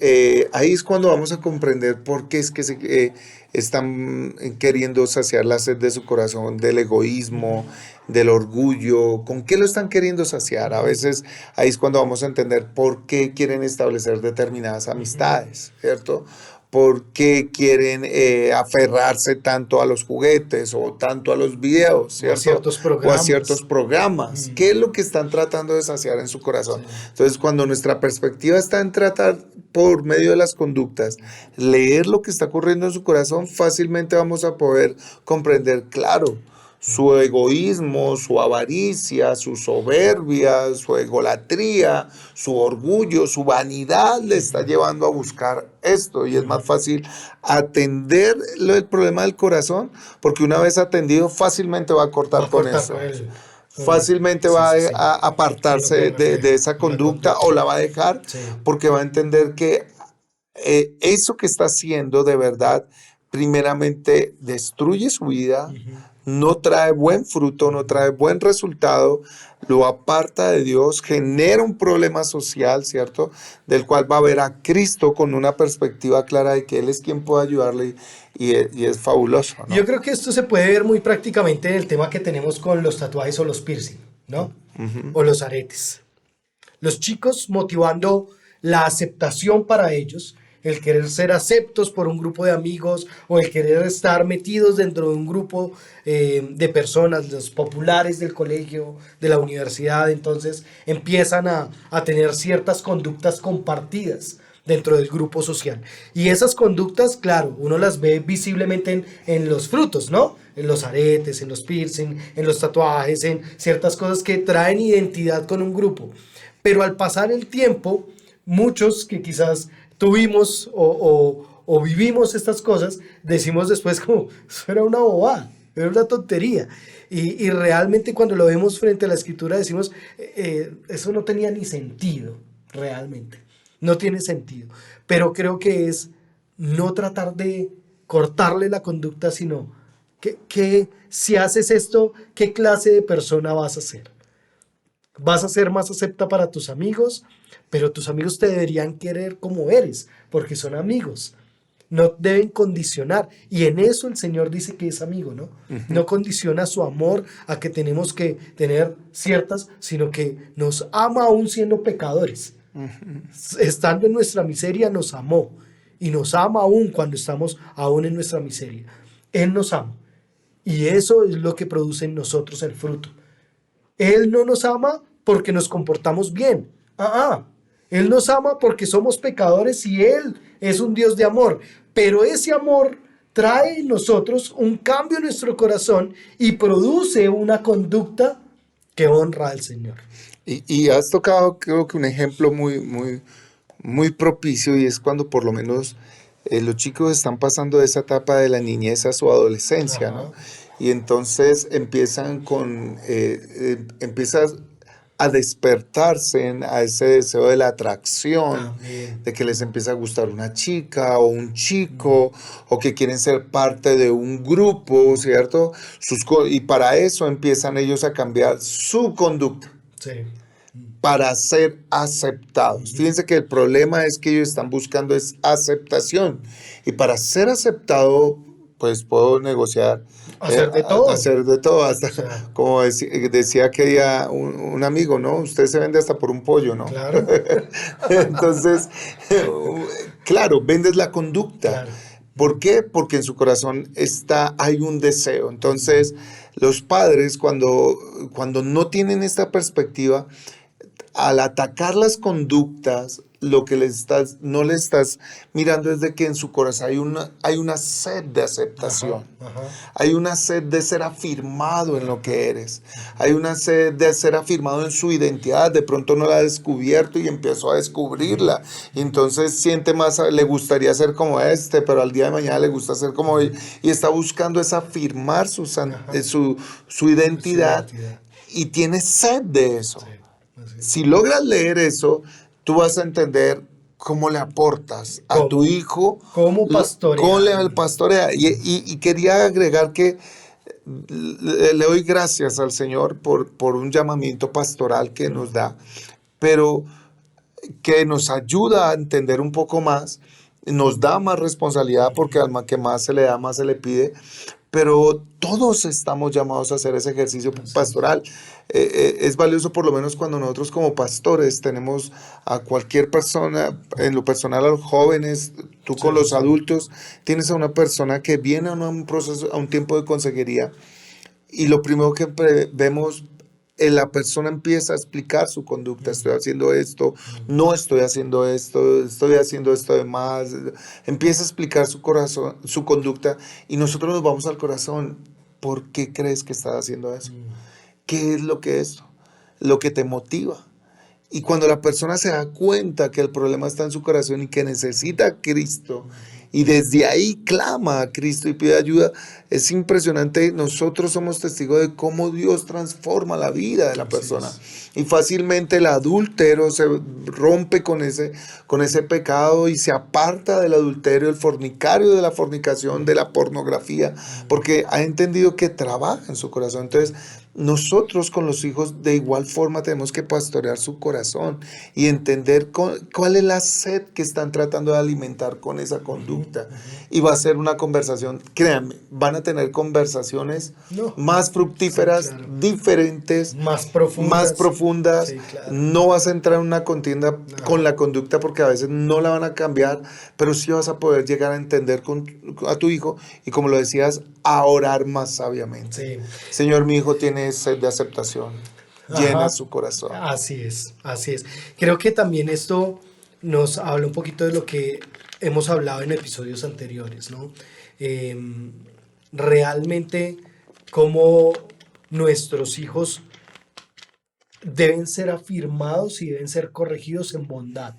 ahí es cuando vamos a comprender por qué es que están queriendo saciar la sed de su corazón, del egoísmo, del orgullo. ¿Con qué lo están queriendo saciar? A veces ahí es cuando vamos a entender por qué quieren establecer determinadas amistades, ¿cierto? ¿Por qué quieren aferrarse tanto a los juguetes o tanto a los videos, ¿cierto? O a ciertos programas. ¿Qué es lo que están tratando de saciar en su corazón? Sí. Entonces, cuando nuestra perspectiva está en tratar por medio de las conductas, leer lo que está ocurriendo en su corazón, fácilmente vamos a poder comprender, claro, Su egoísmo, su avaricia, su soberbia, su egolatría, su orgullo, su vanidad le está llevando a buscar esto. Y es más fácil atender el problema del corazón, porque una vez atendido fácilmente va a Va cortar a con cortar eso. con él. Fácilmente Sí, va sí, sí. a En lo que apartarse de refleja esa la conducta conducta. o la va a dejar, Sí. porque va a entender que eso que está haciendo de verdad, primeramente destruye su vida, no trae buen fruto, no trae buen resultado, lo aparta de Dios, genera un problema social, ¿cierto? Del cual va a ver a Cristo con una perspectiva clara de que Él es quien puede ayudarle y es fabuloso, Yo ¿no? creo que esto se puede ver muy prácticamente en el tema que tenemos con los tatuajes o los piercing, ¿no? O los aretes. Los chicos motivando la aceptación para ellos, el querer ser aceptos por un grupo de amigos o el querer estar metidos dentro de un grupo de personas, los populares del colegio, de la universidad, entonces empiezan a tener ciertas conductas compartidas dentro del grupo social. Y esas conductas, claro, uno las ve visiblemente en los frutos, ¿no? En los aretes, en los piercing, en los tatuajes, en ciertas cosas que traen identidad con un grupo. Pero al pasar el tiempo, muchos que quizás tuvimos o vivimos estas cosas, decimos después como, eso era una bobada, era una tontería. Y realmente cuando lo vemos frente a la escritura decimos, eso no tenía ni sentido, realmente. No tiene sentido. Pero creo que es no tratar de cortarle la conducta, sino que si haces esto, ¿qué clase de persona vas a ser? Vas a ser más acepta para tus amigos, pero tus amigos te deberían querer como eres, porque son amigos. No deben condicionar. Y en eso el Señor dice que es amigo, ¿no? No condiciona su amor a que tenemos que tener ciertas, sino que nos ama aún siendo pecadores. Estando en nuestra miseria, nos amó. Y nos ama aún cuando estamos aún en nuestra miseria. Él nos ama. Y eso es lo que produce en nosotros el fruto. Él no nos ama porque nos comportamos bien. Él nos ama porque somos pecadores y Él es un Dios de amor. Pero ese amor trae en nosotros un cambio en nuestro corazón y produce una conducta que honra al Señor. Y has tocado, creo que un ejemplo muy propicio, y es cuando por lo menos los chicos están pasando de esa etapa de la niñez a su adolescencia, ¿no? Ajá. Y entonces empiezas a despertarse a ese deseo de la atracción, Amén. de que les empieza a gustar una chica o un chico, o que quieren ser parte de un grupo, ¿cierto? Y para eso empiezan ellos a cambiar su conducta Sí. para ser aceptados. Fíjense que el problema es que ellos están buscando es aceptación. Y para ser aceptado, pues puedo negociar, Hacer de todo. hacer de todo, hasta O sea, como decía que día un amigo, ¿no? Usted se vende hasta por un pollo, ¿no? claro, Entonces, claro, vendes la conducta. claro. ¿Por qué? Porque en su corazón hay un deseo. Entonces, los padres cuando no tienen esta perspectiva, al atacar las conductas, lo que no le estás mirando es de que en su corazón hay una sed de aceptación. Ajá. Hay una sed de ser afirmado en lo que eres. Hay una sed de ser afirmado en su identidad. De pronto no la ha descubierto y empezó a descubrirla. Y entonces siente más, le gustaría ser como pero al día de mañana le gusta ser como él. Y está buscando es afirmar su identidad y tiene sed de eso. Sí, así es. Si logras leer eso, tú vas a entender cómo le aportas a tu hijo, cómo pastorear. cómo le pastorea. Y quería agregar que le doy gracias al Señor por un llamamiento pastoral que nos da, pero que nos ayuda a entender un poco más, nos da más responsabilidad porque al que más se le da, más se le pide, pero todos estamos llamados a hacer ese ejercicio pastoral. Es valioso por lo menos cuando nosotros como pastores tenemos a cualquier persona, en lo personal a los jóvenes, tú con los adultos, tienes a una persona que viene a un proceso, a un tiempo de consejería, y lo primero que vemos, la persona empieza a explicar su conducta. Estoy haciendo esto, no estoy haciendo esto de más. Empieza a explicar su corazón, su conducta, y nosotros nos vamos al corazón. ¿por qué crees que estás haciendo eso? ¿Qué es lo que es? Lo que te motiva. Y cuando la persona se da cuenta que el problema está en su corazón y que necesita a Cristo, y desde ahí clama a Cristo y pide ayuda, es impresionante. Nosotros somos testigos de cómo Dios transforma la vida de la persona. Y fácilmente el adúltero se rompe con ese pecado y se aparta del adulterio, el fornicario de la fornicación, de la pornografía, porque ha entendido que trabaja en su corazón. Entonces, nosotros con los hijos de igual forma tenemos que pastorear su corazón y entender cuál es la sed que están tratando de alimentar con esa conducta. Y va a ser una conversación, créanme, van a tener conversaciones más fructíferas, Sí, claro. diferentes, Más profundas. más profundas. Sí, claro. No vas a entrar en una contienda con la conducta porque a veces no la van a cambiar, pero sí vas a poder llegar a entender a tu hijo y, como lo decías, a orar más sabiamente. Sí. Señor, mi hijo tiene sed de aceptación. Llena Ajá. su corazón. Así es, así es. Creo que también esto nos habla un poquito de lo que hemos hablado en episodios anteriores, ¿no? Realmente cómo nuestros hijos deben ser afirmados y deben ser corregidos en bondad,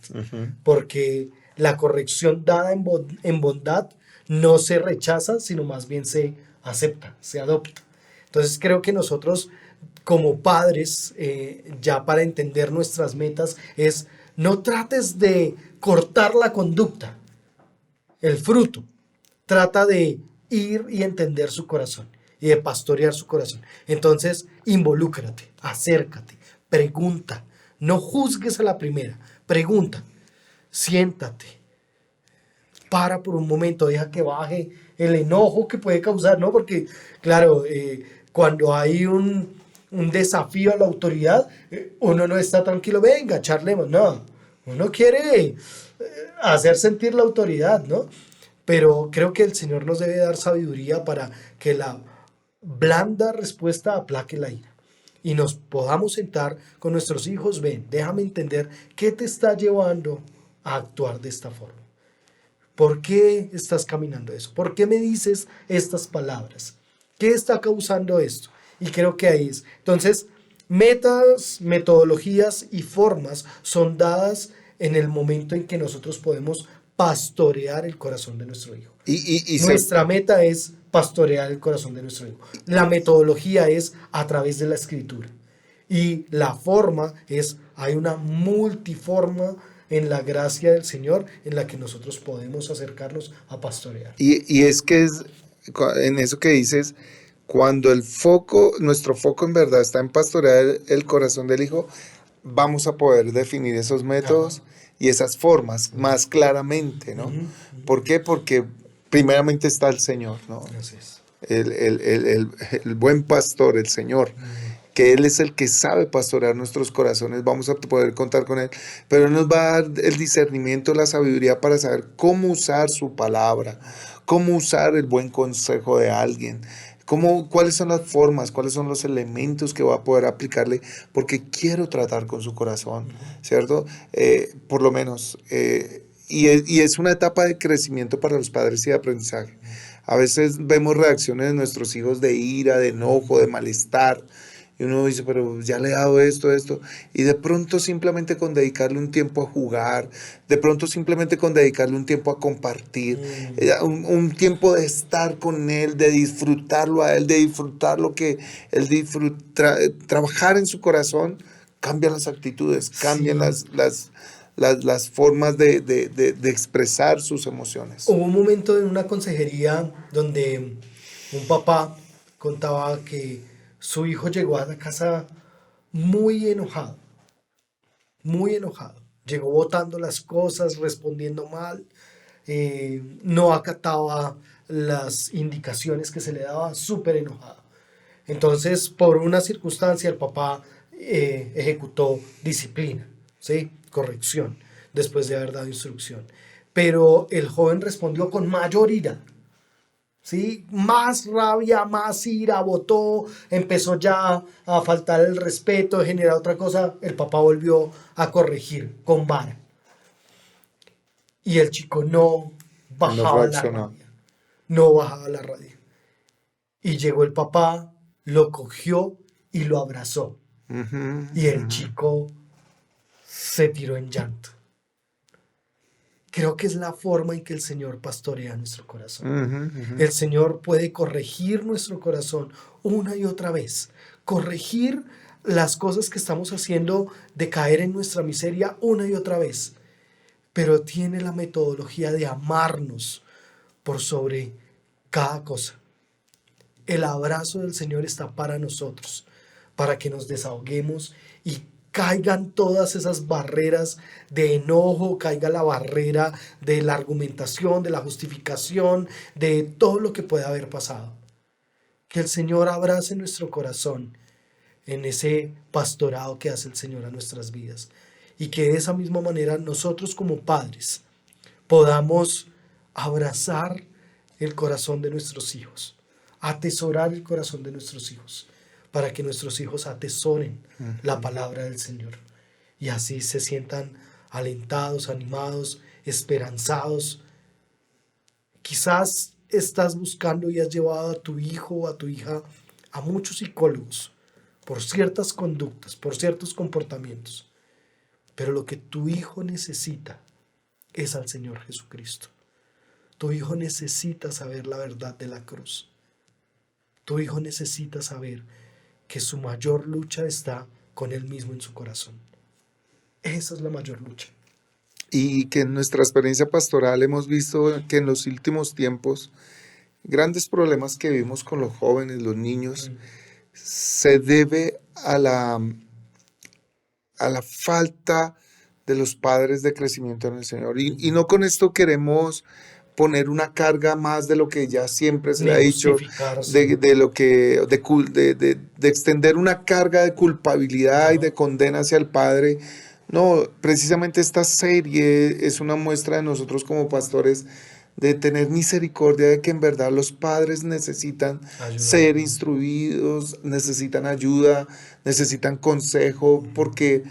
porque la corrección dada en bondad no se rechaza, sino más bien se acepta, se adopta. Entonces creo que nosotros como padres, ya para entender nuestras metas, es no trates de cortar la conducta, el fruto. Trata de ir y entender su corazón y de pastorear su corazón. Entonces, involúcrate, acércate, pregunta. No juzgues a la primera, pregunta, siéntate, para por un momento, deja que baje el enojo que puede causar, ¿no? Porque, claro, cuando hay un desafío a la autoridad, uno no está tranquilo, venga, charlemos, no, uno quiere hacer sentir la autoridad, ¿no? Pero creo que el Señor nos debe dar sabiduría para que la blanda respuesta aplaque la ira y nos podamos sentar con nuestros hijos. Ven, déjame entender qué te está llevando a actuar de esta forma. ¿Por qué estás caminando eso? ¿Por qué me dices estas palabras? ¿Qué está causando esto? Y creo que ahí es. Entonces, metas, metodologías y formas son dadas en el momento en que nosotros podemos pastorear el corazón de nuestro hijo. Nuestra meta es pastorear el corazón de nuestro hijo. La metodología es a través de la escritura. Y la forma es, hay una multiforma en la gracia del Señor en la que nosotros podemos acercarnos a pastorear. Y es que es en eso que dices, cuando nuestro foco en verdad está en pastorear el corazón del hijo, vamos a poder definir esos métodos y esas formas más claramente, ¿no? ¿Por qué? Porque primeramente está el Señor, ¿no? Así es. El buen pastor, el Señor, que Él es el que sabe pastorear nuestros corazones, vamos a poder contar con Él, pero Él nos va a dar el discernimiento, la sabiduría para saber cómo usar su palabra, cómo usar el buen consejo de alguien, cuáles son las formas, cuáles son los elementos que va a poder aplicarle, porque quiero tratar con su corazón, ¿cierto? Por lo menos, y es una etapa de crecimiento para los padres y de aprendizaje. A veces vemos reacciones de nuestros hijos de ira, de enojo, de malestar, y uno dice, pero ya le he dado esto, y de pronto simplemente con dedicarle un tiempo a jugar, de pronto simplemente con dedicarle un tiempo a compartir, un tiempo de estar con él, de disfrutarlo a él, de disfrutar lo que él disfruta, trabajar en su corazón, cambian las actitudes, cambian las formas de expresar sus emociones. Hubo un momento en una consejería donde un papá contaba que su hijo llegó a la casa muy enojado, muy enojado. Llegó botando las cosas, respondiendo mal, no acataba las indicaciones que se le daba, súper enojado. Entonces, por una circunstancia, el papá ejecutó disciplina, ¿sí? Corrección, después de haber dado instrucción. Pero el joven respondió con mayor ira. ¿Sí? Más rabia, más ira, botó, empezó ya a faltar el respeto, a generar otra cosa. El papá volvió a corregir con vara. Y el chico no bajaba la rabia. No bajaba la rabia. Y llegó el papá, lo cogió y lo abrazó. Ujú, Y el ujú. chico se tiró en llanto. Creo que es la forma en que el Señor pastorea nuestro corazón. Ujú, ujú. El Señor puede corregir nuestro corazón una y otra vez. Corregir las cosas que estamos haciendo de caer en nuestra miseria una y otra vez. Pero tiene la metodología de amarnos por sobre cada cosa. El abrazo del Señor está para nosotros, para que nos desahoguemos y caigan todas esas barreras de enojo, caiga la barrera de la argumentación, de la justificación, de todo lo que pueda haber pasado. Que el Señor abrace nuestro corazón en ese pastorado que hace el Señor a nuestras vidas. Y que de esa misma manera nosotros como padres podamos abrazar el corazón de nuestros hijos, atesorar el corazón de nuestros hijos, para que nuestros hijos atesoren la palabra del Señor y así se sientan alentados, animados, esperanzados. Quizás estás buscando y has llevado a tu hijo o a tu hija a muchos psicólogos por ciertas conductas, por ciertos comportamientos, pero lo que tu hijo necesita es al Señor Jesucristo. Tu hijo necesita saber la verdad de la cruz. Tu hijo necesita saber que su mayor lucha está con él mismo en su corazón. Esa es la mayor lucha. Y que en nuestra experiencia pastoral hemos visto que en los últimos tiempos grandes problemas que vivimos con los jóvenes, los niños, se debe a la falta de los padres de crecimiento en el Señor. Y no con esto queremos poner una carga más de lo que ya siempre se le ha Ni dicho, justificar, sí. de lo que, de extender una carga de culpabilidad y de condena hacia el padre. No, precisamente esta serie es una muestra de nosotros como pastores de tener misericordia de que en verdad los padres necesitan Ayuda. ser instruidos, necesitan ayuda, necesitan consejo, porque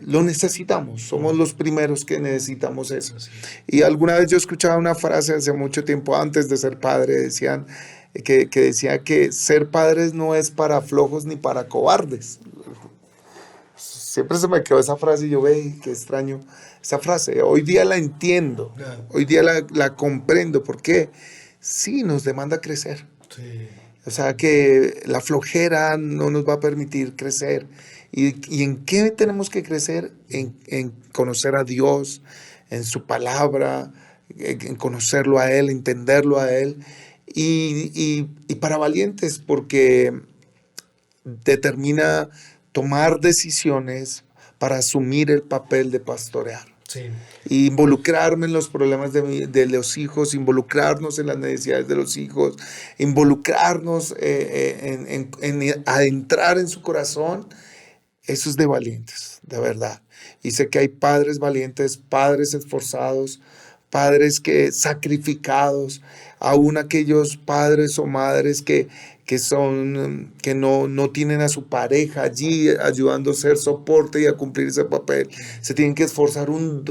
lo necesitamos, somos los primeros que necesitamos eso. Así es. Y alguna vez yo escuchaba una frase hace mucho tiempo antes de ser padre, decían que decía que ser padres no es para flojos ni para cobardes. Siempre se me quedó esa frase y yo, ve, qué extraño esa frase. Hoy día la entiendo, hoy día la comprendo. ¿Por qué? Sí, nos demanda crecer. Sí. O sea que la flojera no nos va a permitir crecer. ¿Y en qué tenemos que crecer? En conocer a Dios, en su palabra, en conocerlo a Él, entenderlo a Él. Y para valientes, porque determina tomar decisiones para asumir el papel de pastorear. Sí. Involucrarme en los problemas de los hijos, involucrarnos en las necesidades de los hijos, involucrarnos en adentrar en su corazón. Eso es de valientes, de verdad. Y sé que hay padres valientes, padres esforzados, padres que sacrificados, aún aquellos padres o madres que no tienen a su pareja allí ayudando a ser soporte y a cumplir ese papel. Se tienen que esforzar en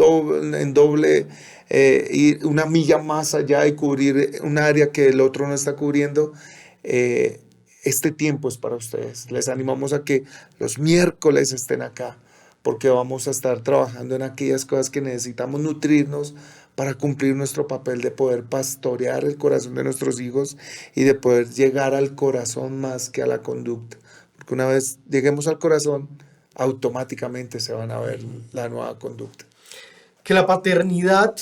doble, ir una milla más allá y cubrir un área que el otro no está cubriendo. Este tiempo es para ustedes. Les animamos a que los miércoles estén acá, porque vamos a estar trabajando en aquellas cosas que necesitamos nutrirnos para cumplir nuestro papel de poder pastorear el corazón de nuestros hijos y de poder llegar al corazón más que a la conducta. Porque una vez lleguemos al corazón, automáticamente se van a ver la nueva conducta. Que la paternidad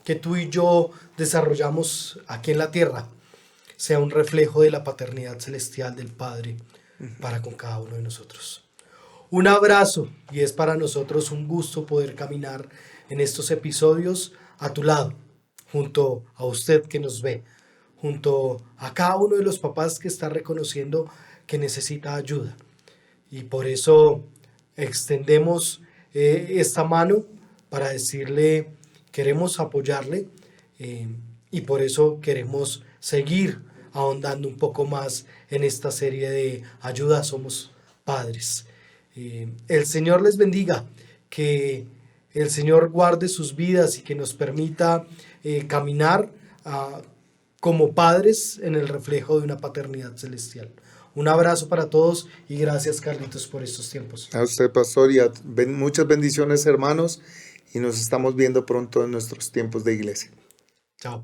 que tú y yo desarrollamos aquí en la tierra sea un reflejo de la paternidad celestial del Padre para con cada uno de nosotros. Un abrazo, y es para nosotros un gusto poder caminar en estos episodios a tu lado, junto a usted que nos ve, junto a cada uno de los papás que está reconociendo que necesita ayuda. Y por eso extendemos esta mano para decirle, queremos apoyarle y por eso queremos seguir ahondando un poco más en esta serie de Ayuda Somos Padres. El Señor les bendiga, que el Señor guarde sus vidas y que nos permita caminar como padres en el reflejo de una paternidad celestial. Un abrazo para todos y gracias, Carlitos, por estos tiempos. A usted, pastor, y muchas bendiciones, hermanos, y nos estamos viendo pronto en nuestros tiempos de iglesia. Chao.